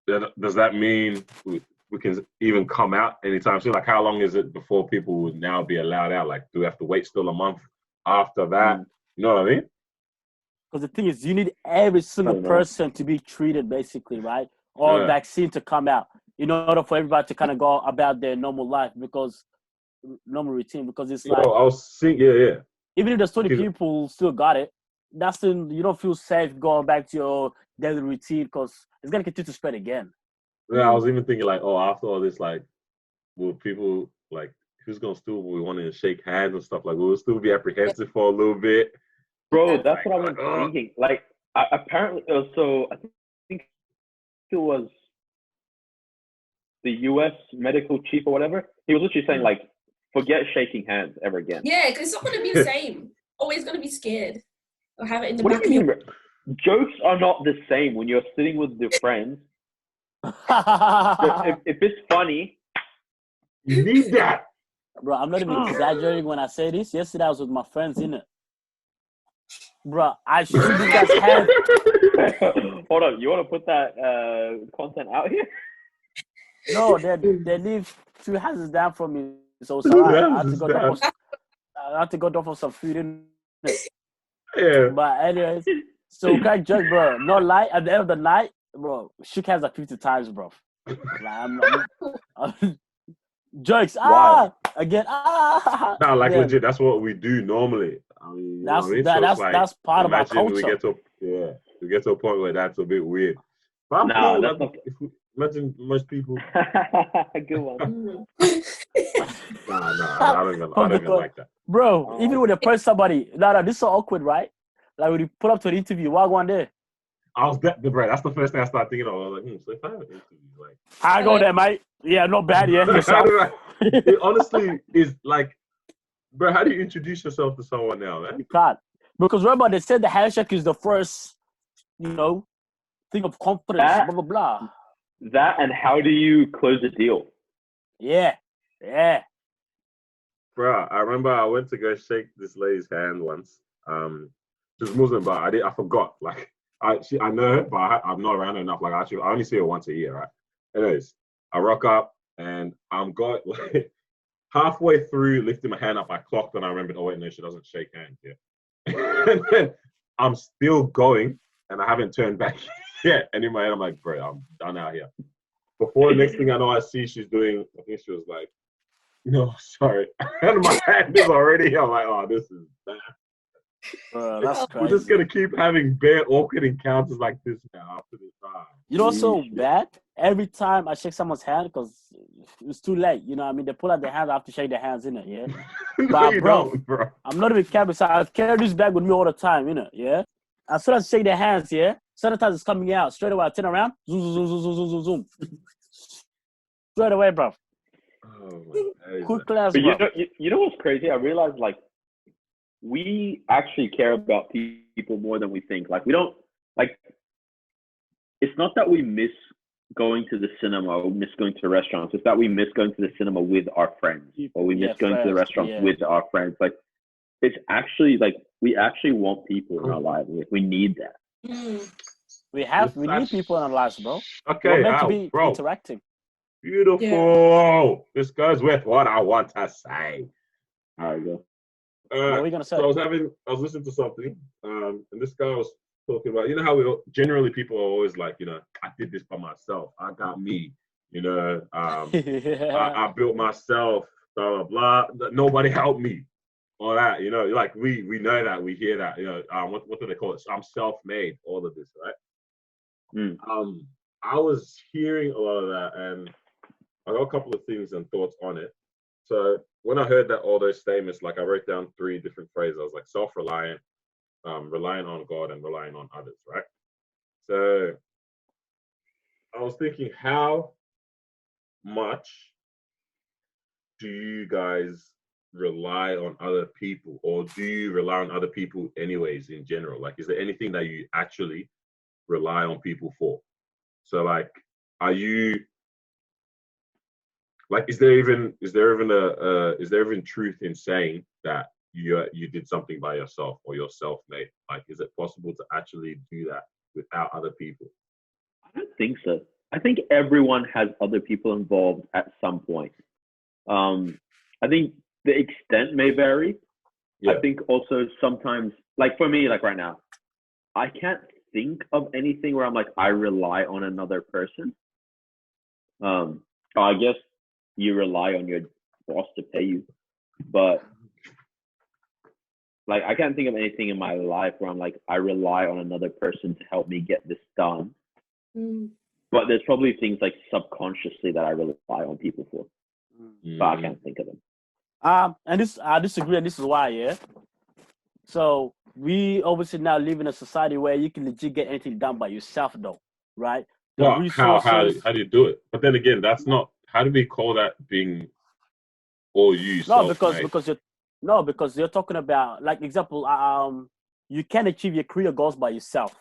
does that mean we can even come out anytime soon? Like, how long is it before people would now be allowed out? Like, do we have to wait still a month after that? You know what I mean? Because the thing is, you need every single person to be treated, basically, right? Or vaccine to come out in order for everybody to kind of go about their normal life, because normal routine. Because it's like, I was seeing, even if there's 20 people still got it, that's still, you don't feel safe going back to your daily routine because it's gonna continue to spread again. Yeah, I was even thinking like, after all this, like, will people like, who's gonna still be wanting to shake hands and stuff? Like, we'll still be apprehensive for a little bit. Bro, that's what I've been thinking. Like, apparently, so I think it was the U.S. medical chief or whatever. He was literally saying like, forget shaking hands ever again. Yeah, because it's not going to be the same. Always going to be scared or have it in the What back do of you your. mean? Jokes are not the same when you're sitting with your friends. If it's funny, You need that. Bro, I'm not even exaggerating when I say this. Yesterday I was with my friends, innit? Bro, I shook this guy's hand. hold on, you want to put that content out here? No, they live 2 houses down from me, so it's alright. I had to go drop off some food in. Yeah. But anyways, so crack joke, bro. No lie. At the end of the night, bro, shook hands like 50 times, bro. Like, I'm jokes. Again. Nah, like Yeah. legit. That's what we do normally. I mean, you know what I mean? So it's like, that's part of our imagine culture. we get to a point where that's a bit weird. But I'm Nah, cool. that's not. Imagine most people. Good one. Nah, I don't even like that. Bro, even when you approach somebody, this is so awkward, right? Like when you pull up to an interview, what one there? Bro, that's the first thing I started thinking of. I was like, so if I have an interview, like, I go there, mate. Yeah, not bad, yeah. I Yourself. don't know. It honestly is like, bro, how do you introduce yourself to someone now, man? You can't. Because remember, they said the handshake is the first, thing of confidence, blah, blah, blah. That and how do you close a deal? Yeah. Bro, I remember I went to go shake this lady's hand once. She was Muslim, but I forgot. Like, I know her, but I'm not around her enough. Like, I only see her once a year, right? Anyways, I rock up and I'm got like halfway through lifting my hand up. I clocked and I remembered, oh wait, no, she doesn't shake hands yet. And then I'm still going and I haven't turned back yet. And in my head, I'm like, bro, I'm done out here. Before the next thing I know, I see she's doing. I think she was like, no, sorry. And my hand is already here. I'm like, oh, this is bad. That's crazy. We're just going to keep having bare awkward encounters like this now after this time. You know what's so bad? Every time I shake someone's hand, because it's too late, you know what I mean? They pull out their hands, I have to shake their hands, innit, yeah? No, But you bro, don't, bro. I'm not even capping, so I carry this bag with me all the time, innit, yeah? As soon as I shake their hands, yeah? Sometimes it's coming out. Straight away, I turn around, zoom. Straight away, bro. Oh, my Quick class, But bro. you know what's crazy? I realized, like, we actually care about people more than we think. Like, we don't, like, it's not that we miss going to the cinema or miss going to restaurants. It's that we miss going to the cinema with our friends, or we miss going to the restaurants with our friends. Like, it's actually, like, we actually want people in our lives. We need that. We need people in our lives, bro. Okay, we're meant to be bro. interacting. Beautiful. Yeah. This goes with what I want to say. There you go. What are we gonna say? So I was listening to something, and this guy was talking about, you know how generally people are always like, I did this by myself. I got me, I built myself, blah, blah, blah. Nobody helped me. All that, like we know that, we hear that, what do they call it? I'm self-made, all of this, right? I was hearing a lot of that, and I got a couple of things and thoughts on it. So when I heard that, all those statements, like I wrote down 3 different phrases. I was like self-reliant, relying on God, and relying on others, right? So I was thinking, how much do you guys rely on other people, or do you rely on other people anyways in general? Like, is there anything that you actually rely on people for? So like, are you like, is there even truth in saying that you did something by yourself, or you're self-made? Like, is it possible to actually do that without other people? I don't think so. I think everyone has other people involved at some point. I think the extent may vary. Yeah. I think also sometimes, like for me, like right now, I can't think of anything where I'm like, I rely on another person. I guess you rely on your boss to pay you, but like I can't think of anything in my life where I'm like, I rely on another person to help me get this done. But there's probably things like subconsciously that I rely on people for, but I can't think of them. And this, I disagree, and this is why, yeah. So we obviously now live in a society where you can legit get anything done by yourself, though, right? Well, how do you do it? But then again, that's not. How do we call that being or you No, self-made? because you're talking about, like, example, you can achieve your career goals by yourself,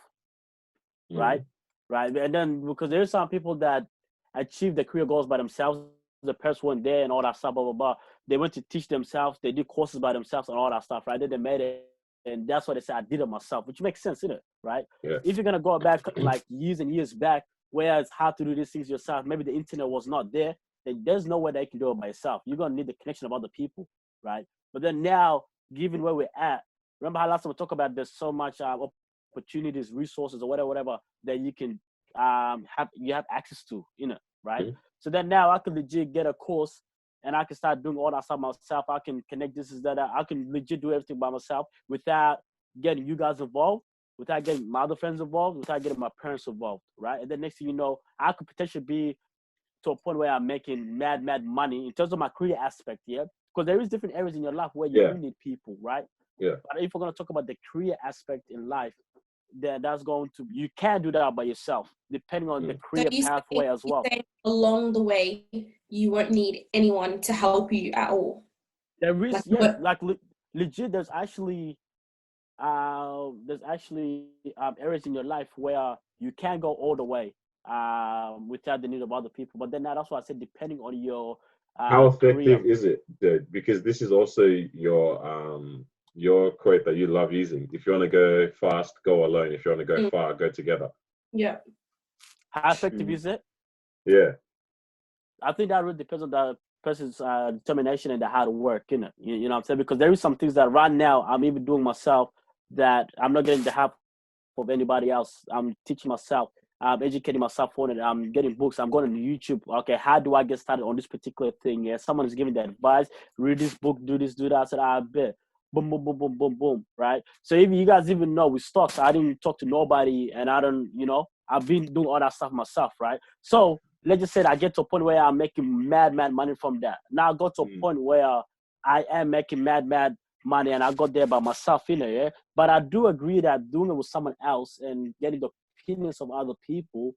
right? Right. And then because there's some people that achieve their career goals by themselves, the parents weren't there and all that stuff, blah blah blah. They went to teach themselves, they did courses by themselves and all that stuff, right? Then they made it, and that's what they say, I did it myself, which makes sense, isn't it? Right? Yeah. If you're gonna go back like years and years back, where it's hard to do these things yourself, maybe the internet was not there, then there's no way that you can do it by yourself. You're gonna need the connection of other people, right? But then now, given where we're at, remember how last time we talked about there's so much opportunities, resources, or whatever that you can have access to, right? So then now I can legit get a course and I can start doing all that stuff myself. I can connect this is that. I can legit do everything by myself without getting you guys involved, without getting my other friends involved, without getting my parents involved, right? And then next thing you know, I could potentially be to a point where I'm making mad money in terms of my career aspect, yeah? Because there is different areas in your life where you do need people, right? Yeah. But if we're going to talk about the career aspect in life, then that's going to, you can do that by yourself, depending on the career pathway as well. Along the way, you won't need anyone to help you at all. There is, legit, there's actually areas in your life where you can go all the way without the need of other people. But then that's why I said depending on your how effective career. is it, dude? Because this is also your quote that you love using. If you want to go fast, go alone. If you want to go far, go together. Yeah. How effective is it? Yeah. I think that really depends on the person's determination and the hard work, you know what I'm saying? Because there is some things that right now I'm even doing myself that I'm not getting the help of anybody else. I'm teaching myself. I'm educating myself on it. I'm getting books. I'm going on YouTube. Okay, how do I get started on this particular thing? Yeah, someone is giving the advice. Read this book. Do this. Do that. I said, I bet. Boom, boom, boom, boom, boom, boom. Right. So if you guys even know with stocks, I didn't talk to nobody, and I don't. I've been doing all that stuff myself. Right. So let's just say that I get to a point where I'm making mad money from that. Now I got to a point where I am making mad money, and I got there by myself, yeah. But I do agree that doing it with someone else and getting the opinions of other people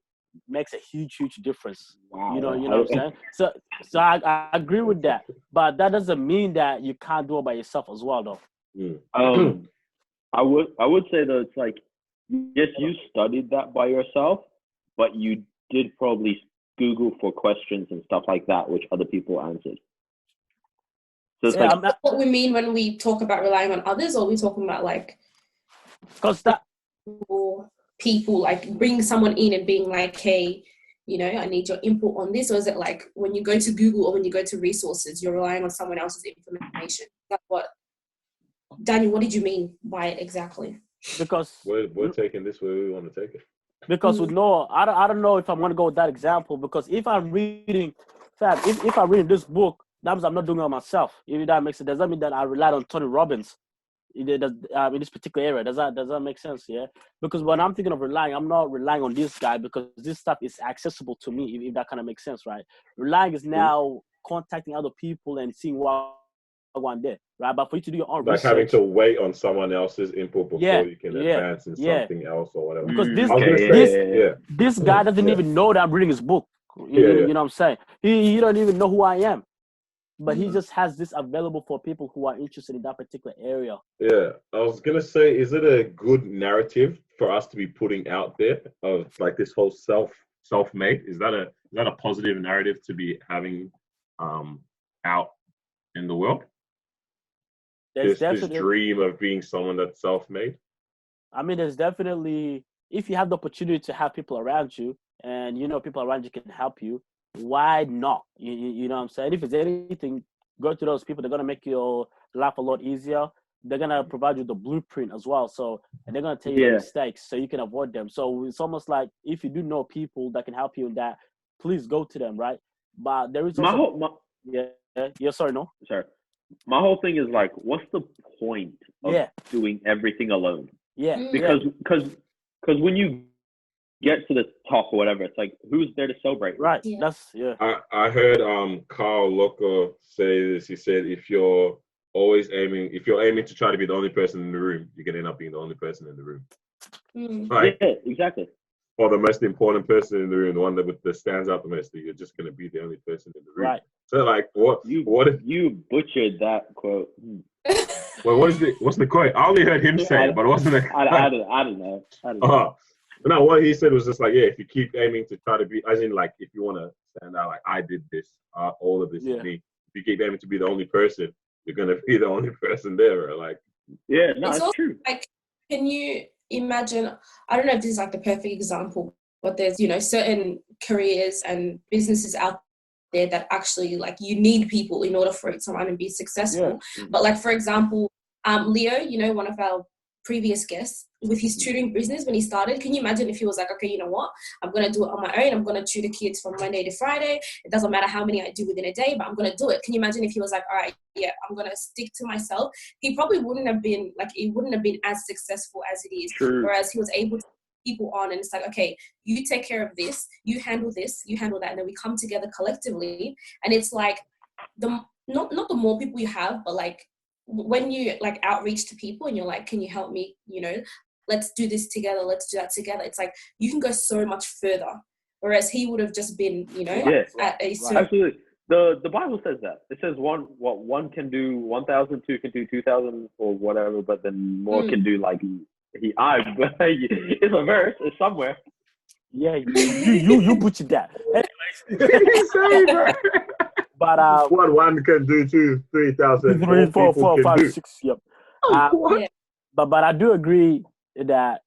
makes a huge difference. Wow. You know what I'm saying? So I agree with that, but that doesn't mean that you can't do it by yourself as well, though. I would say that it's like, yes, you studied that by yourself, but you did probably Google for questions and stuff like that, which other people answered. So it's what we mean when we talk about relying on others, or we talking about like, because that people like bring someone in and being like, hey, I need your input on this, or is it like when you go to Google or when you go to resources, you're relying on someone else's information? That's what, Daniel, what did you mean by it exactly? Because we're taking this where we want to take it. Because with Noah, I don't know if I'm going to go with that example, because if I'm reading, if I'm reading this book, that means I'm not doing it myself. If that makes sense, does that mean that I relied on Tony Robbins in this particular area? Does that make sense? Yeah. Because when I'm thinking of relying, I'm not relying on this guy because this stuff is accessible to me. If that kind of makes sense, right? Relying is now contacting other people and seeing what I want there, right? But for you to do your own like research, having to wait on someone else's input before you can advance in something else or whatever. Because this guy doesn't even know that I'm reading his book. You know what I'm saying? He don't even know who I am. But he just has this available for people who are interested in that particular area. Yeah. I was going to say, is it a good narrative for us to be putting out there of like this whole self-made? Is that a positive narrative to be having out in the world? This dream of being someone that's self-made? I mean, there's definitely, if you have the opportunity to have people around you and people around you can help you, why not? You know what I'm saying? If it's anything, go to those people. They're going to make your life a lot easier. They're going to provide you the blueprint as well. And they're going to tell you your mistakes so you can avoid them. So it's almost like if you do know people that can help you in that, please go to them, right? But there is also... Sorry, no? Sorry. My whole thing is like, what's the point of doing everything alone? Yeah. Because when you get to the top or whatever, it's like, who's there to celebrate? Right. Yeah. I heard Carl Locker say this. He said if you're aiming to try to be the only person in the room, you're gonna end up being the only person in the room. Right? Yeah, exactly. or the most important person in the room, the one that stands out the most, that you're just going to be the only person in the room. Right. So like, what if you butchered that quote? Well, what's the quote? I only heard him say it, but it wasn't a quote. I don't know. No, what he said was just like, yeah, if you keep aiming to try to be, as in like, if you want to stand out, like I did this, all of this is me. If you keep aiming to be the only person, you're gonna be the only person there. Or like, yeah, no, it's it's also true. like, can you imagine? I don't know if this is like the perfect example, but there's certain careers and businesses out there that actually like you need people in order for it to run and be successful. Yeah. But like for example, Leo, one of our previous guests, with his tutoring business when he started, can you imagine if he was like, okay, you know what, I'm going to do it on my own, I'm going to tutor kids from Monday to Friday, it doesn't matter how many I do within a day, but I'm going to do it. Can you imagine if he was like, all right, yeah, I'm going to stick to myself? He probably wouldn't have been like, it wouldn't have been as successful as it is. True. Whereas he was able to put people on, and it's like, okay, you take care of this, you handle that, and then we come together collectively. And it's like not the more people you have, but like when you like outreach to people and you're like, can you help me, let's do this together, let's do that together, it's like you can go so much further. Whereas he would have just been at a certain... Absolutely. The Bible says that. It says one can do 1,000, two can do 2,000 or whatever, but then more can do like it's a verse, it's somewhere. Yeah, you butchered that. Anyways. But one can do 2, 3,000, 3, 4, 5, do. 6. Yep. What? But I do agree that,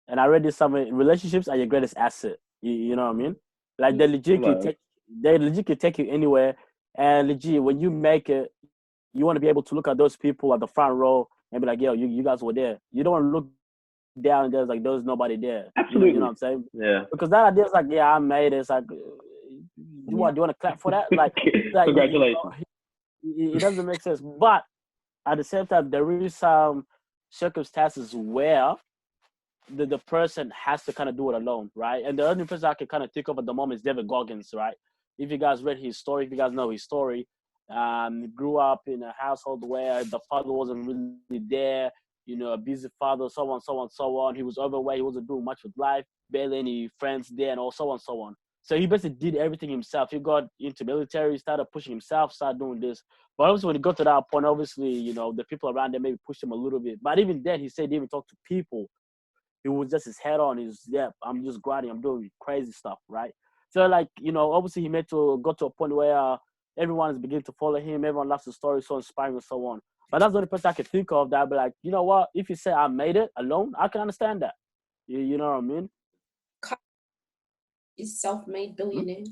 and I read this somewhere. Relationships are your greatest asset. You know what I mean? Like they legit can take you anywhere. And legit, when you make it, you want to be able to look at those people at the front row and be like, yo, you guys were there. You don't want to look down and there's like there's nobody there. Absolutely. You know what I'm saying? Yeah. Because that idea is like, yeah, I made it. It's like, do you want to clap for that? Like congratulations. It doesn't make sense. But at the same time, there is some circumstances where the person has to kind of do it alone, right? And the only person I can kind of think of at the moment is David Goggins, right? If you guys read his story, if you guys know his story, he grew up in a household where the father wasn't really there, a busy father, so on. He was overweight. He wasn't doing much with life, barely any friends there, and so on. So he basically did everything himself. He got into military, started pushing himself, started doing this. But obviously when he got to that point, obviously, the people around him maybe pushed him a little bit. But even then, he said he even talked to people. He was just his head on. I'm just grinding. I'm doing crazy stuff, right? So like, obviously he got to a point where everyone is beginning to follow him. Everyone loves the story, so inspiring and so on. But that's the only person I can think of that I'd be like, you know what? If you say I made it alone, I can understand that. You know what I mean? Is self-made billionaire.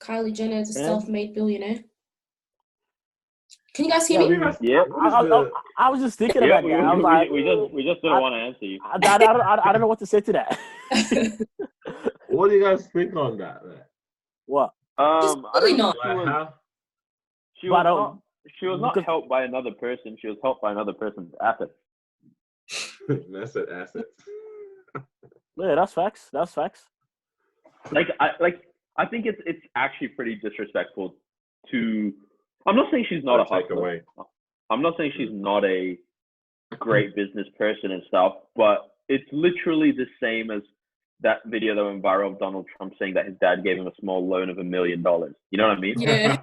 Kylie Jenner is a self-made billionaire. Can you guys hear me? Yeah. I was just thinking about that. I was like, we just didn't want to answer you. I don't know what to say to that. What do you guys think on that? What? Really not. She was not helped by another person. She was helped by another person's assets. That's an asset. Yeah, that's facts. I think it's actually pretty disrespectful to. I'm not saying she's not a hustler. I'm not saying she's not a great business person and stuff, but it's literally the same as that video that went viral of Donald Trump saying that his dad gave him a small loan of $1 million. You know what I mean? Yeah.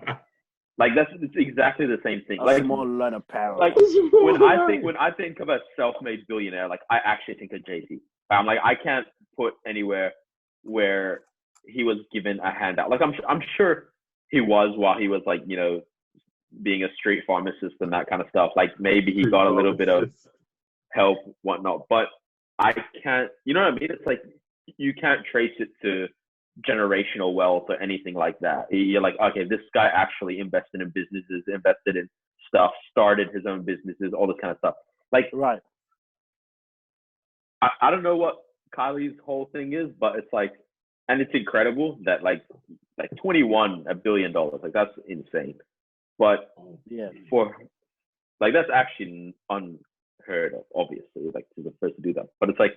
Like it's exactly the same thing. A small loan of power. Like when I think of a self-made billionaire, like I actually think of Jay-Z. I'm like, I can't put anywhere where he was given a handout. Like I'm sure he was while he was like, being a street pharmacist and that kind of stuff. Like maybe he got a little bit of help, whatnot. But I can't, you know what I mean? It's like you can't trace it to generational wealth or anything like that. You're like, okay, this guy actually invested in businesses, invested in stuff, started his own businesses, all this kind of stuff. Like, right. I don't know what Kylie's whole thing is, but it's like, and it's incredible that like $21 billion, like that's insane. But yeah, for like that's actually unheard of, obviously, like to the first to do that. But it's like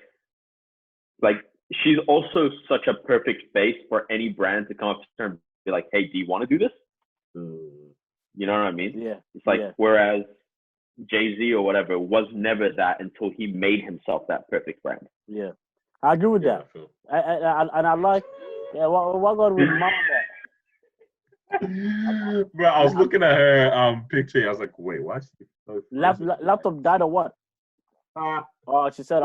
she's also such a perfect face for any brand to come up to her and be like, hey, do you want to do this? You know what I mean? Yeah. It's like, yeah. Whereas Jay-Z or whatever was never that until he made himself that perfect brand. Yeah, I agree with that. And I like, what God with mom that. Bro, I was looking at her picture. I was like, wait, why? Laptop died or what? Oh, she said,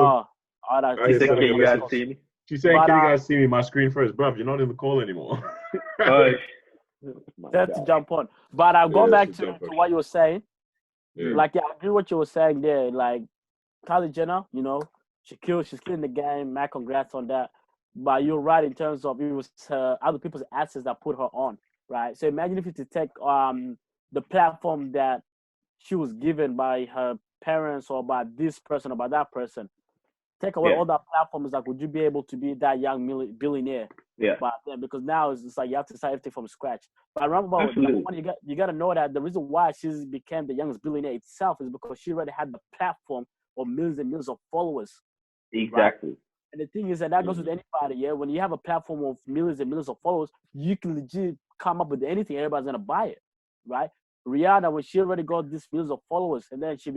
She said, "Can you guys see me?" She said, "Can you guys see me? My screen first, bruv. You're not in the call anymore." That's to jump on. But I'll go back to what you were saying. Yeah. Like, I agree what you were saying there. Like, Kylie Jenner, you know, she's killing the game. Matt, congrats on that. But you're right in terms of it was other people's assets that put her on, right? So imagine if you to take the platform that she was given by her parents or by this person or by that person. Take away all that platforms, like, would you be able to be that young billionaire? Yeah. But because now it's like you have to start everything from scratch. But I remember you got to know that the reason why she became the youngest billionaire itself is because she already had the platform of millions and millions of followers. Exactly. Right? And the thing is that goes with anybody. Yeah, when you have a platform of millions and millions of followers, you can legit come up with anything. Everybody's gonna buy it, right? Rihanna, when she already got these millions of followers, and then she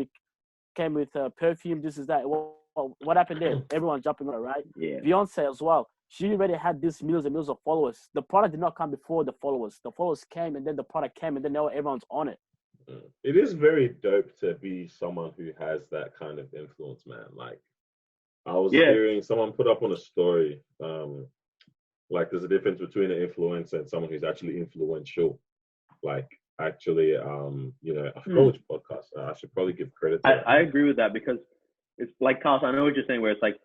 came with perfume, this is that. What happened there? Everyone's jumping on it, right? Yeah. Beyonce as well. She already had these millions and millions of followers. The product did not come before the followers. The followers came, and then the product came, and then now everyone's on it. It is very dope to be someone who has that kind of influence, man. Like, I was hearing someone put up on a story, like, there's a difference between an influencer and someone who's actually influential. Like, actually, you know, I forgot which podcast. I should probably give credit to I agree with that because it's like, Carlos, I know what you're saying, where it's like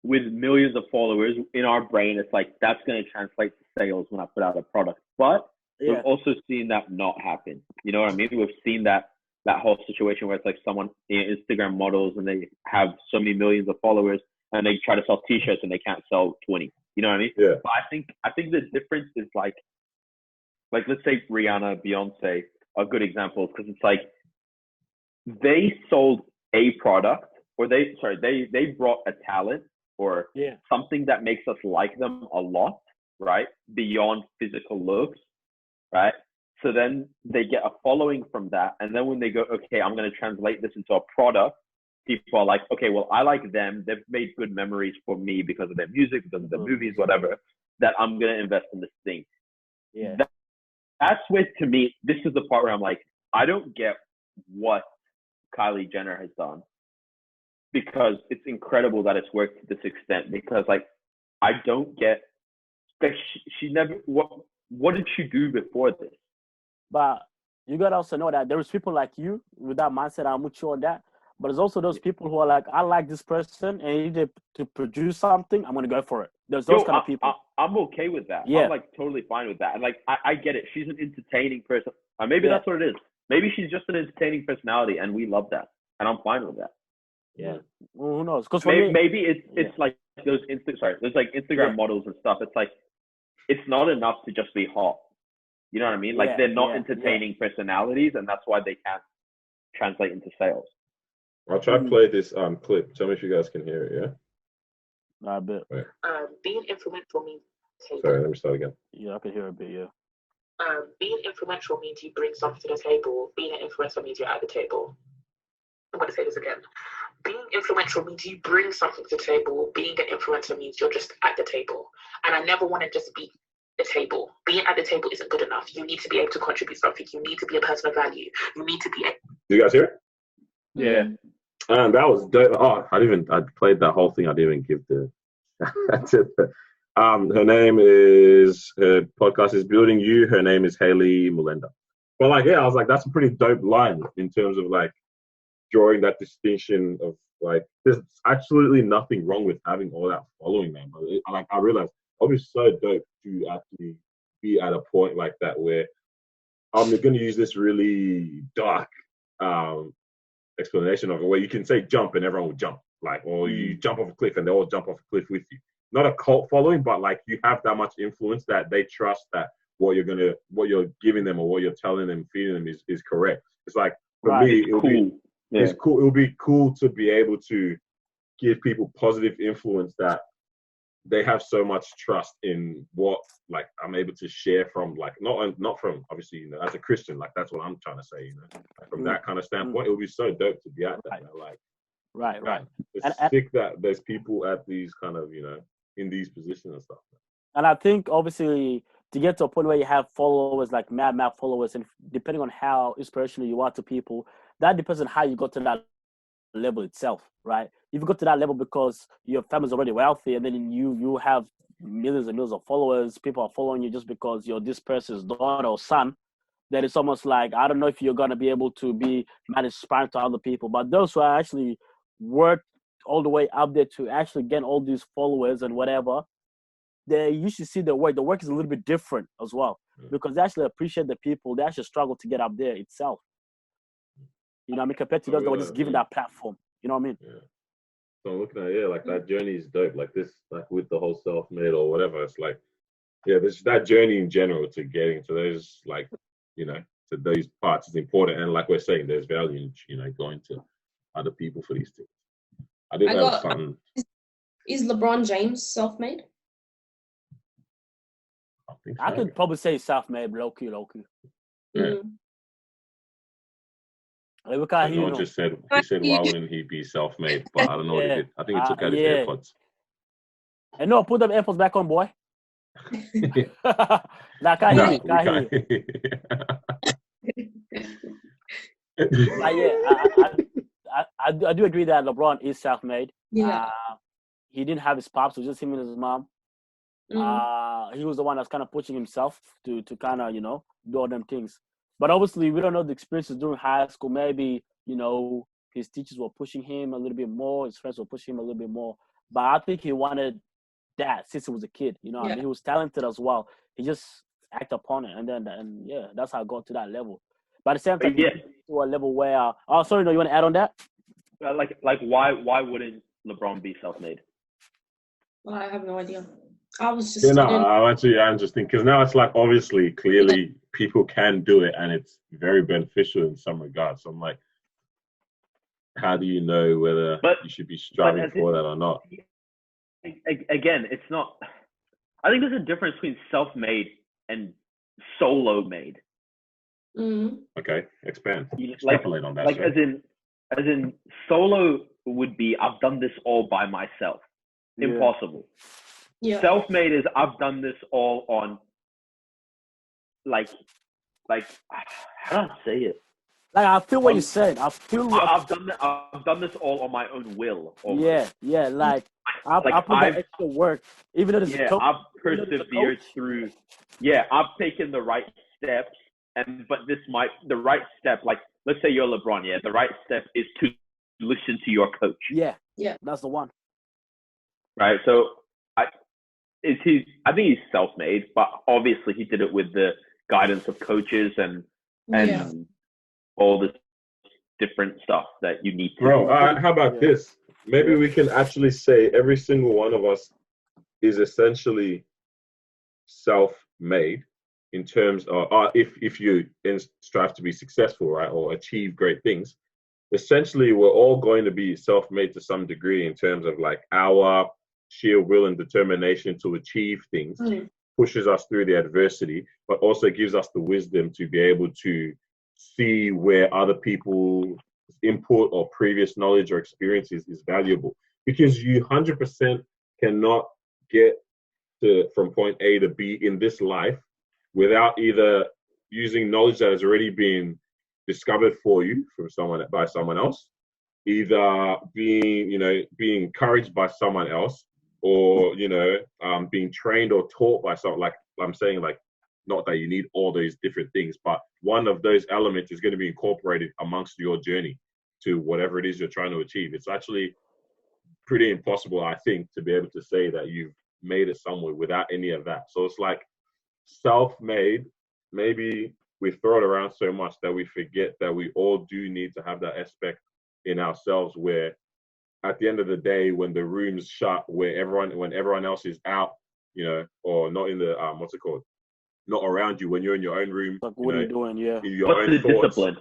with millions of followers in our brain, it's like that's going to translate to sales when I put out a product. But we've also seen that not happen. You know what I mean? We've seen that whole situation where it's like someone, Instagram models, and they have so many millions of followers, and they try to sell T-shirts and they can't sell 20. You know what I mean? Yeah. But I think the difference is like let's say Rihanna, Beyonce are good examples, because it's like they sold a product, or they brought a talent or something that makes us like them a lot, right? Beyond physical looks, right? So then they get a following from that. And then when they go, okay, I'm going to translate this into a product, people are like, okay, well, I like them. They've made good memories for me because of their music, because of their movies, whatever, that I'm going to invest in this thing. Yeah. That's where, to me, this is the part where I'm like, I don't get what Kylie Jenner has done, because it's incredible that it's worked to this extent. Because, like, I don't get, like, she never, what did she do before this? But you got to also know that there's people like you with that mindset. I'm with you on that. But there's also those people who are like, I like this person, and if to produce something, I'm going to go for it. There's those kind of people. I'm okay with that. Yeah. I'm, like, totally fine with that. And, like, I get it. She's an entertaining person. Maybe that's what it is. Maybe she's just an entertaining personality, and we love that. And I'm fine with that. Yeah. Well, who knows? Because maybe it's like those there's like Instagram models and stuff. It's like, it's not enough to just be hot. You know what I mean? Like, they're not entertaining personalities, and that's why they can't translate into sales. I'll try to play this clip. Tell me if you guys can hear it, yeah? I bet. Right. Being influential means... Sorry, let me start again. Yeah, I can hear a bit, yeah. Being influential means you bring something to the table. Being an influencer means you're at the table. I'm going to say this again. Being influential means you bring something to the table. Being an influencer means you're just at the table. And I never want to just be the table. Being at the table isn't good enough. You need to be able to contribute something. You need to be a person of value. You need to be... Do you guys hear it? Yeah. That was dope. Oh, I played that whole thing. I didn't even give the... That's it. Her name is... Her podcast is Building You. Her name is Haley Mulenda. But, like, I was like, that's a pretty dope line in terms of, like, drawing that distinction of, like, there's absolutely nothing wrong with having all that following, man. But I realized it would be so dope to actually be at a point like that where I'm going to use this really dark explanation of it, where you can say jump and everyone will jump, like, or you jump off a cliff and they all jump off a cliff with you. Not a cult following, but, like, you have that much influence that they trust that what you're giving them or what you're telling them, feeding them is correct. It's like, for me, it'll be it's cool. It would be cool to be able to give people positive influence that they have so much trust in what like I'm able to share from like not from obviously, you know, as a Christian, like that's what I'm trying to say, you know, like, from that kind of standpoint, it would be so dope to be at that, you know, like right. it's sick that there's people at these kind of, you know, in these positions and stuff. And I think obviously to get to a point where you have followers like mad followers, and depending on how inspirational you are to people, that depends on how you got to that level itself, right? If you got to that level because your family's already wealthy, and then you have millions and millions of followers, people are following you just because you're this person's daughter or son, then it's almost like, I don't know if you're gonna be able to be mad inspiring to other people. But those who are actually work all the way up there to actually get all these followers and whatever, they usually see the work. The work is a little bit different as well, because they actually appreciate the people. They actually struggle to get up there itself. You know what I mean? Compared to those that were just given that platform. You know what I mean? Yeah. So I'm looking at like that journey is dope. Like this, like with the whole self-made or whatever. It's like, there's that journey in general to getting to those, like, you know, to those parts is important. And like we're saying, there's value in, you know, going to other people for these things. I did have something. Is LeBron James self-made? I could probably say self-made, low key. Yeah. Someone just said, he said, why wouldn't he be self-made? But I don't know what he did. I think he took out his AirPods. And no, put them AirPods back on, boy. Nah, can't hear you. But yeah, I do agree that LeBron is self-made. Yeah. He didn't have his pops, it was just him and his mom. He was the one that's kind of pushing himself to kind of, you know, do all them things. But obviously, we don't know the experiences during high school. Maybe, you know, his teachers were pushing him a little bit more. His friends were pushing him a little bit more. But I think he wanted that since he was a kid. You know, I mean, he was talented as well. He just acted upon it, and that's how I got to that level. But at the same time, to a level where no, you want to add on that? Like why wouldn't LeBron be self-made? Well, I have no idea. I was just I'm just thinking, because now it's like obviously clearly people can do it and it's very beneficial in some regards. So I'm like, how do you know whether you should be striving for that or not? Again, it's not. I think there's a difference between self-made and solo-made. Okay, expand. Extrapolate on that. Like as in solo would be, I've done this all by myself. Impossible. Yeah. Self-made is, I've done this all on like how do I say it? Like, I feel what you said. I've done this all on my own will. Almost. Yeah. Like I put that extra work, even though I've persevered through. Yeah, I've taken the right steps, but the right step. Like, let's say you're LeBron. Yeah, the right step is to listen to your coach. Yeah, that's the one. Right. So I think he's self-made, but obviously he did it with the guidance of coaches and all this different stuff that you need to do. How about this? Maybe we can actually say every single one of us is essentially self-made in terms of if you strive to be successful, right, or achieve great things. Essentially, we're all going to be self-made to some degree in terms of like our sheer will and determination to achieve things pushes us through the adversity, but also gives us the wisdom to be able to see where other people's input or previous knowledge or experiences is valuable. Because you 100% cannot get from point A to B in this life without either using knowledge that has already been discovered for you by someone else, either being encouraged by someone else, or being trained or taught by someone. Like I'm saying, like, not that you need all those different things, but one of those elements is going to be incorporated amongst your journey to whatever it is you're trying to achieve. It's actually pretty impossible, I think, to be able to say that you've made it somewhere without any of that. So it's like self-made, maybe we throw it around so much that we forget that we all do need to have that aspect in ourselves where at the end of the day, when the room's shut, when everyone else is out, or not in the not around you, when you're in your own room, like, what are you doing? Yeah, in your what's own the thoughts, discipline?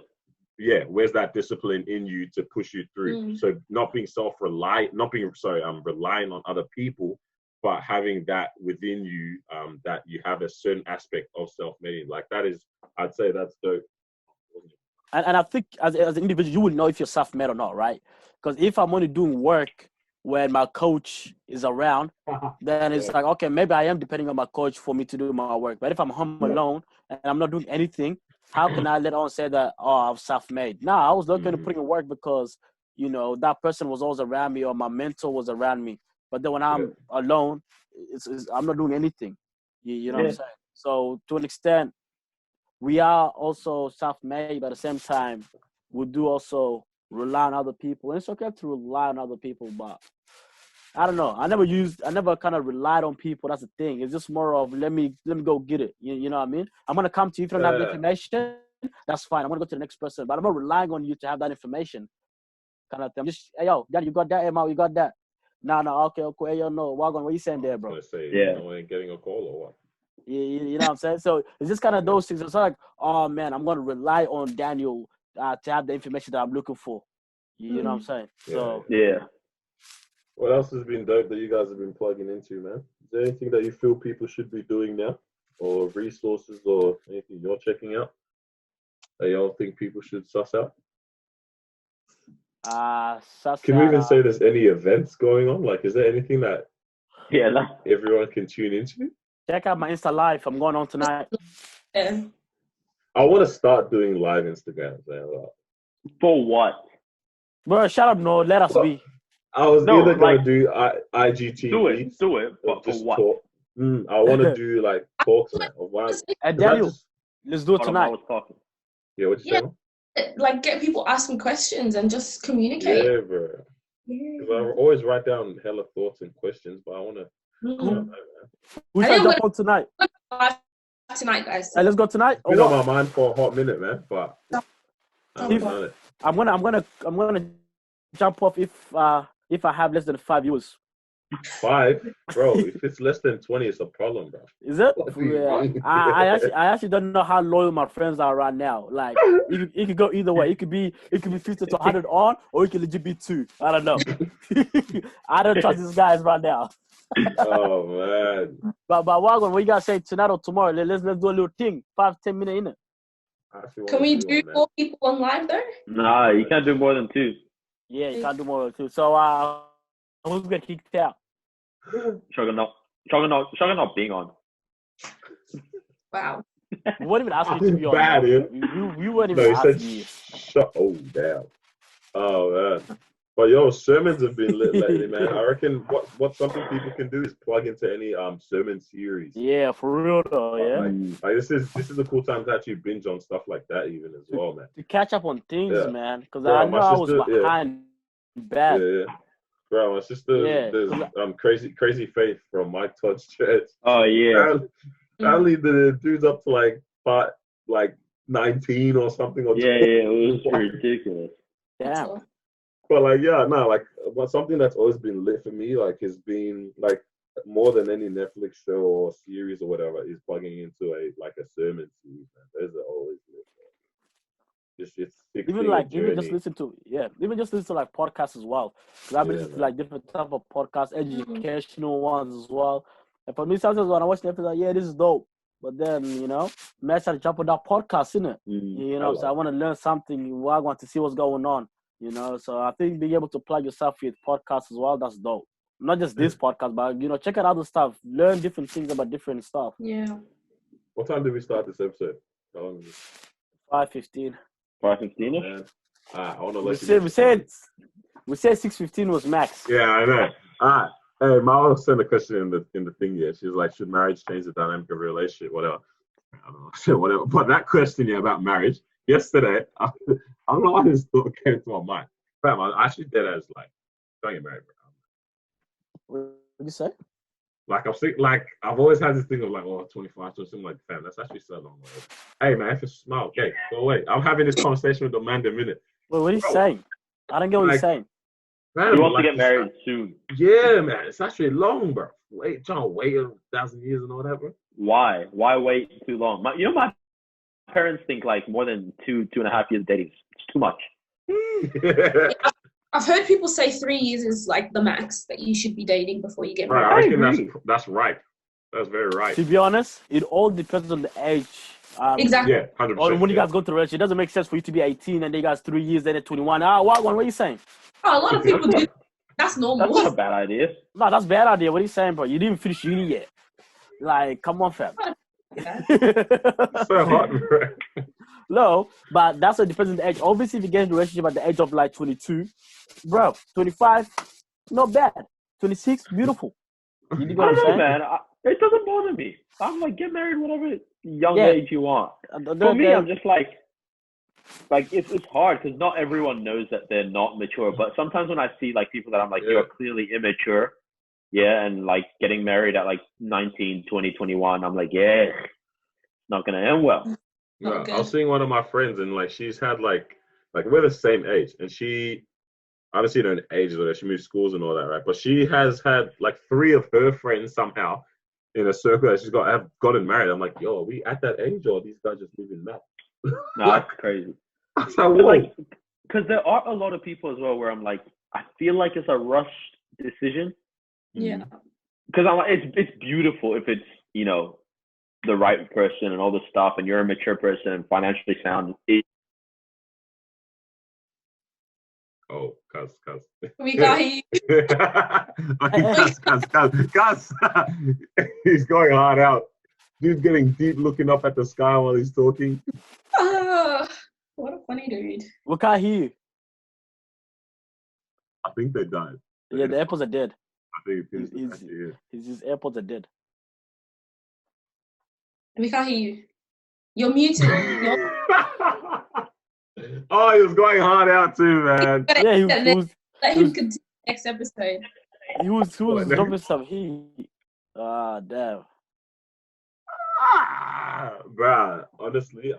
Yeah, where's that discipline in you to push you through? So not being relying on other people, but having that within you, that you have a certain aspect of self-made, like that is, I'd say that's dope. And I think as an individual, you will know if you're self-made or not, right? Because if I'm only doing work when my coach is around, then it's like, okay, maybe I am depending on my coach for me to do my work. But if I'm home alone and I'm not doing anything, how can I let on say that, oh, I'm self-made? Nah, I was looking to put in work because, you know, that person was always around me or my mentor was around me. But then when I'm alone, I'm not doing anything. You know what I'm saying? So to an extent, we are also self-made, but at the same time, we do also rely on other people. And it's okay to rely on other people, but I don't know. I never kind of relied on people. That's the thing. It's just more of let me go get it. You know what I mean? I'm gonna come to you if you don't have the information. That's fine. I'm gonna go to the next person, but I'm not relying on you to have that information. Kind of thing. I'm just, hey, yo, Dad, you got that? Hey, Mo, you got that? No, okay, okay. Hey, yo, no. What you saying there, bro? No one getting a call or what? You know what I'm saying? So it's just kind of those things. It's like, oh man, I'm gonna rely on Daniel to have the information that I'm looking for. You know what I'm saying? So What else has been dope that you guys have been plugging into, man? Is there anything that you feel people should be doing now, or resources, or anything you're checking out that y'all think people should suss out? Can we even say there's any events going on? Like, is there anything that everyone can tune into? Check out my Insta Live. I'm going on tonight. Yeah. I want to start doing live Instagrams. For what? Bro, shut up, no. Let us be. I was either going to do IGTV. Do it. But for what? Talk. I want to do like talks now. And Daniel, let's do it tonight. Yeah, what you saying? Like, get people asking questions and just communicate. Yeah, bro. Because I always write down hella thoughts and questions, but I want to. We should jump on tonight. Tonight, guys. Hey, let's go tonight. It's been on my mind for a hot minute, man. But I'm gonna jump off if I have less than 5 viewers. 5, bro. If it's less than 20, it's a problem, bro. Is it? Yeah. I actually don't know how loyal my friends are right now. Like it could go either way. It could be 50 to 100 on, or it could legit be 2. I don't know. I don't trust these guys right now. Oh man. But Wagwan, what you gotta say tonight or tomorrow? Let's do a little thing. 5-10 minutes in it. Can we do 4 people on live though? Nah, you can't do more than 2. Yeah, you can't do more than 2. So who's gonna kick out? Sugar not being on. Wow. We weren't even asking you to be on. Bad, we weren't even asking you. Oh damn. Oh man. But yo, sermons have been lit lately, man. I reckon what something people can do is plug into any sermon series. Yeah, for real though, yeah. Like this is a cool time to actually binge on stuff like that even as well, man. To catch up on things, man. Because I know I was behind bad. Yeah. Bro, my sister, there's crazy faith from Mike Todd's church. Oh yeah. Apparently the dude's up to like 19 or something. Or it was ridiculous. Damn. But something that's always been lit for me, like, has been like more than any Netflix show or series or whatever, is plugging into a sermon series. Man. Those are always lit. Even just listen to like podcasts as well. Because I've been listening to like different type of podcasts, educational ones as well. And for me, sometimes when I watch Netflix, like, this is dope. But then, man, I try to jump on that podcast, innit? So I want to learn something. I want to see what's going on. So I think being able to plug yourself with podcasts as well, that's dope. Not just this podcast, but check out other stuff. Learn different things about different stuff. Yeah. What time did we start this episode? How long is it? 5:15. 5:15. I want to let we said 6:15 was max. Yeah, I know. Alright. Hey, Mama sent a question in the thing here. She's like, should marriage change the dynamic of a relationship? Whatever. I don't know. Whatever. But that question about marriage, yesterday, I don't know why this thought came to my mind. Fam, I actually did as don't get married, bro. What did you say? I've always had this thing of 25 or something fam, that's actually so long. Hey man, if it's small, okay, go away. I'm having this conversation with Amanda a minute. Wait, what are you saying? I don't get what you're saying. Man, he wants to get married soon. Yeah, man, it's actually long, bro. Trying to wait 1,000 years and all that, bro. Why? Why wait too long? My parents think more than 2.5 years dating. It's too much. I've heard people say 3 years is like the max that you should be dating before you get Right, married. I reckon agree. that's right. That's very right. To be honest, it all depends on the age. Exactly. Yeah, 100%. Or when you yeah. guys go to the relationship, it doesn't make sense for you to be 18 and they guys 3 years, then at 21. What are you saying? Oh, a lot of people do. That's That's normal. not a bad idea. No, that's a bad idea. What are you saying, bro? You didn't finish uni yet. Like, come on, fam. So hot, bro. No, but that's what depends on the age. Obviously, if you get in a relationship at the age of like 22, bro, 25, not bad. 26, beautiful. You dig I what I'm don't know, saying? man. It doesn't bother me. I'm like, get married whatever young Yeah. age you want. For me, I'm just like it's hard because not everyone knows that they're not mature. But sometimes when I see like people that I'm like, you're clearly immature, yeah, and like getting married at like 19, 20, 21, I'm like, yeah, it's not gonna end well. No, Okay. I was seeing one of my friends, and like she's had like we're the same age, and she obviously don't age with her. She moved schools and all that, right? But she has had like 3 of her friends somehow in a circle that she's have gotten married. I'm like, yo, are we at that age, or are these guys just moving mad? No, that's crazy. So, like, because there are a lot of people as well where I'm like, I feel like it's a rushed decision. Yeah. Because I'm like, it's beautiful if it's the right person and all this stuff, and you're a mature person and financially sound. oh, cuz. We got you. Cuz. He's going hard out. Dude's getting deep, looking up at the sky while he's talking. What a funny dude. We can't hear you. I think they died. Yeah, the AirPods are dead. I think His AirPods are dead. We can't hear you. You're muted. Oh, he was going hard out too, man. Yeah, he was Let him continue next episode. he was dropping some heat. Ah, damn. Bruh, honestly,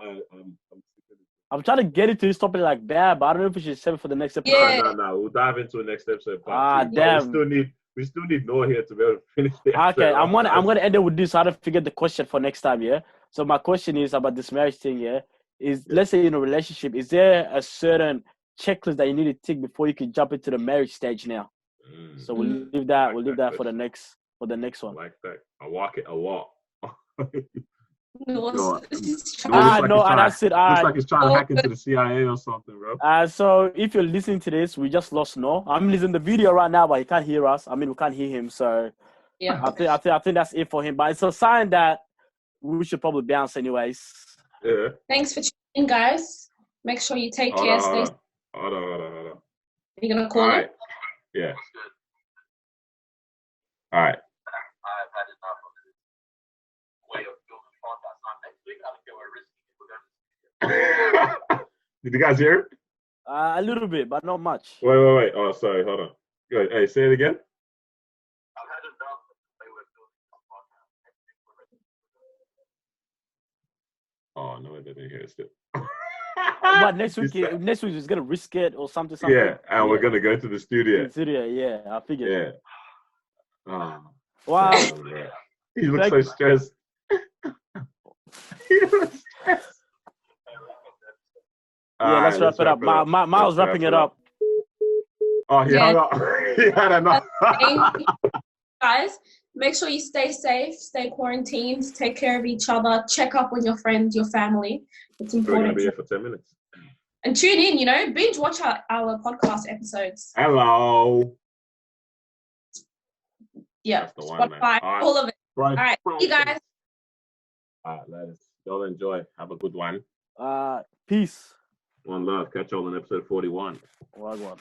I'm trying to get into this topic like bad, but I don't know if we should save it for the next episode. Yeah. No. We'll dive into the next episode. Damn. We still need Noah here to be able to finish the episode. Okay, I'm gonna end it with this. So I don't forget the question for next time. Yeah. So my question is about this marriage thing. Yeah. Let's say in a relationship, is there a certain checklist that you need to tick before you can jump into the marriage stage now? So we'll leave that. We'll leave that for the next one. I like that. I walk it a walk. No, that's it. Looks like he's trying to hack into the CIA or something, bro. So if you're listening to this, we just lost Noah. I'm listening to the video right now, but he can't hear us. I mean, we can't hear him. So yeah, I think that's it for him. But it's a sign that we should probably bounce anyways. Yeah. Thanks for tuning in, guys. Make sure you take care. Stay. Hold on. You're gonna call it? Yeah. All right. I've had enough of this way of building podcasts. Not next week. I don't care what risky. Did you guys hear it? A little bit, but not much. Wait. Oh, sorry. Hold on. Good. Hey, say it again. I've had enough of the way we're building this podcast. Oh no, I didn't hear it still. But next week is gonna risk it or something. Yeah, and we're gonna go to the studio. Yeah, I figured. Yeah. Oh, wow. He looks so stressed. He looks stressed. Yeah, let's wrap it up. Miles wrapping it up. Oh, he hung up. He had enough. Guys, make sure you stay safe, stay quarantined, take care of each other, check up on your friends, your family. It's We're important. gonna be here for 10 minutes. And tune in, binge watch our podcast episodes. Hello. Yeah, That's the one, Spotify, man. All right. all of it. Right. All right, see you guys. All right, ladies. Y'all enjoy. Have a good one. Peace. One love. Catch y'all in episode 41. Well.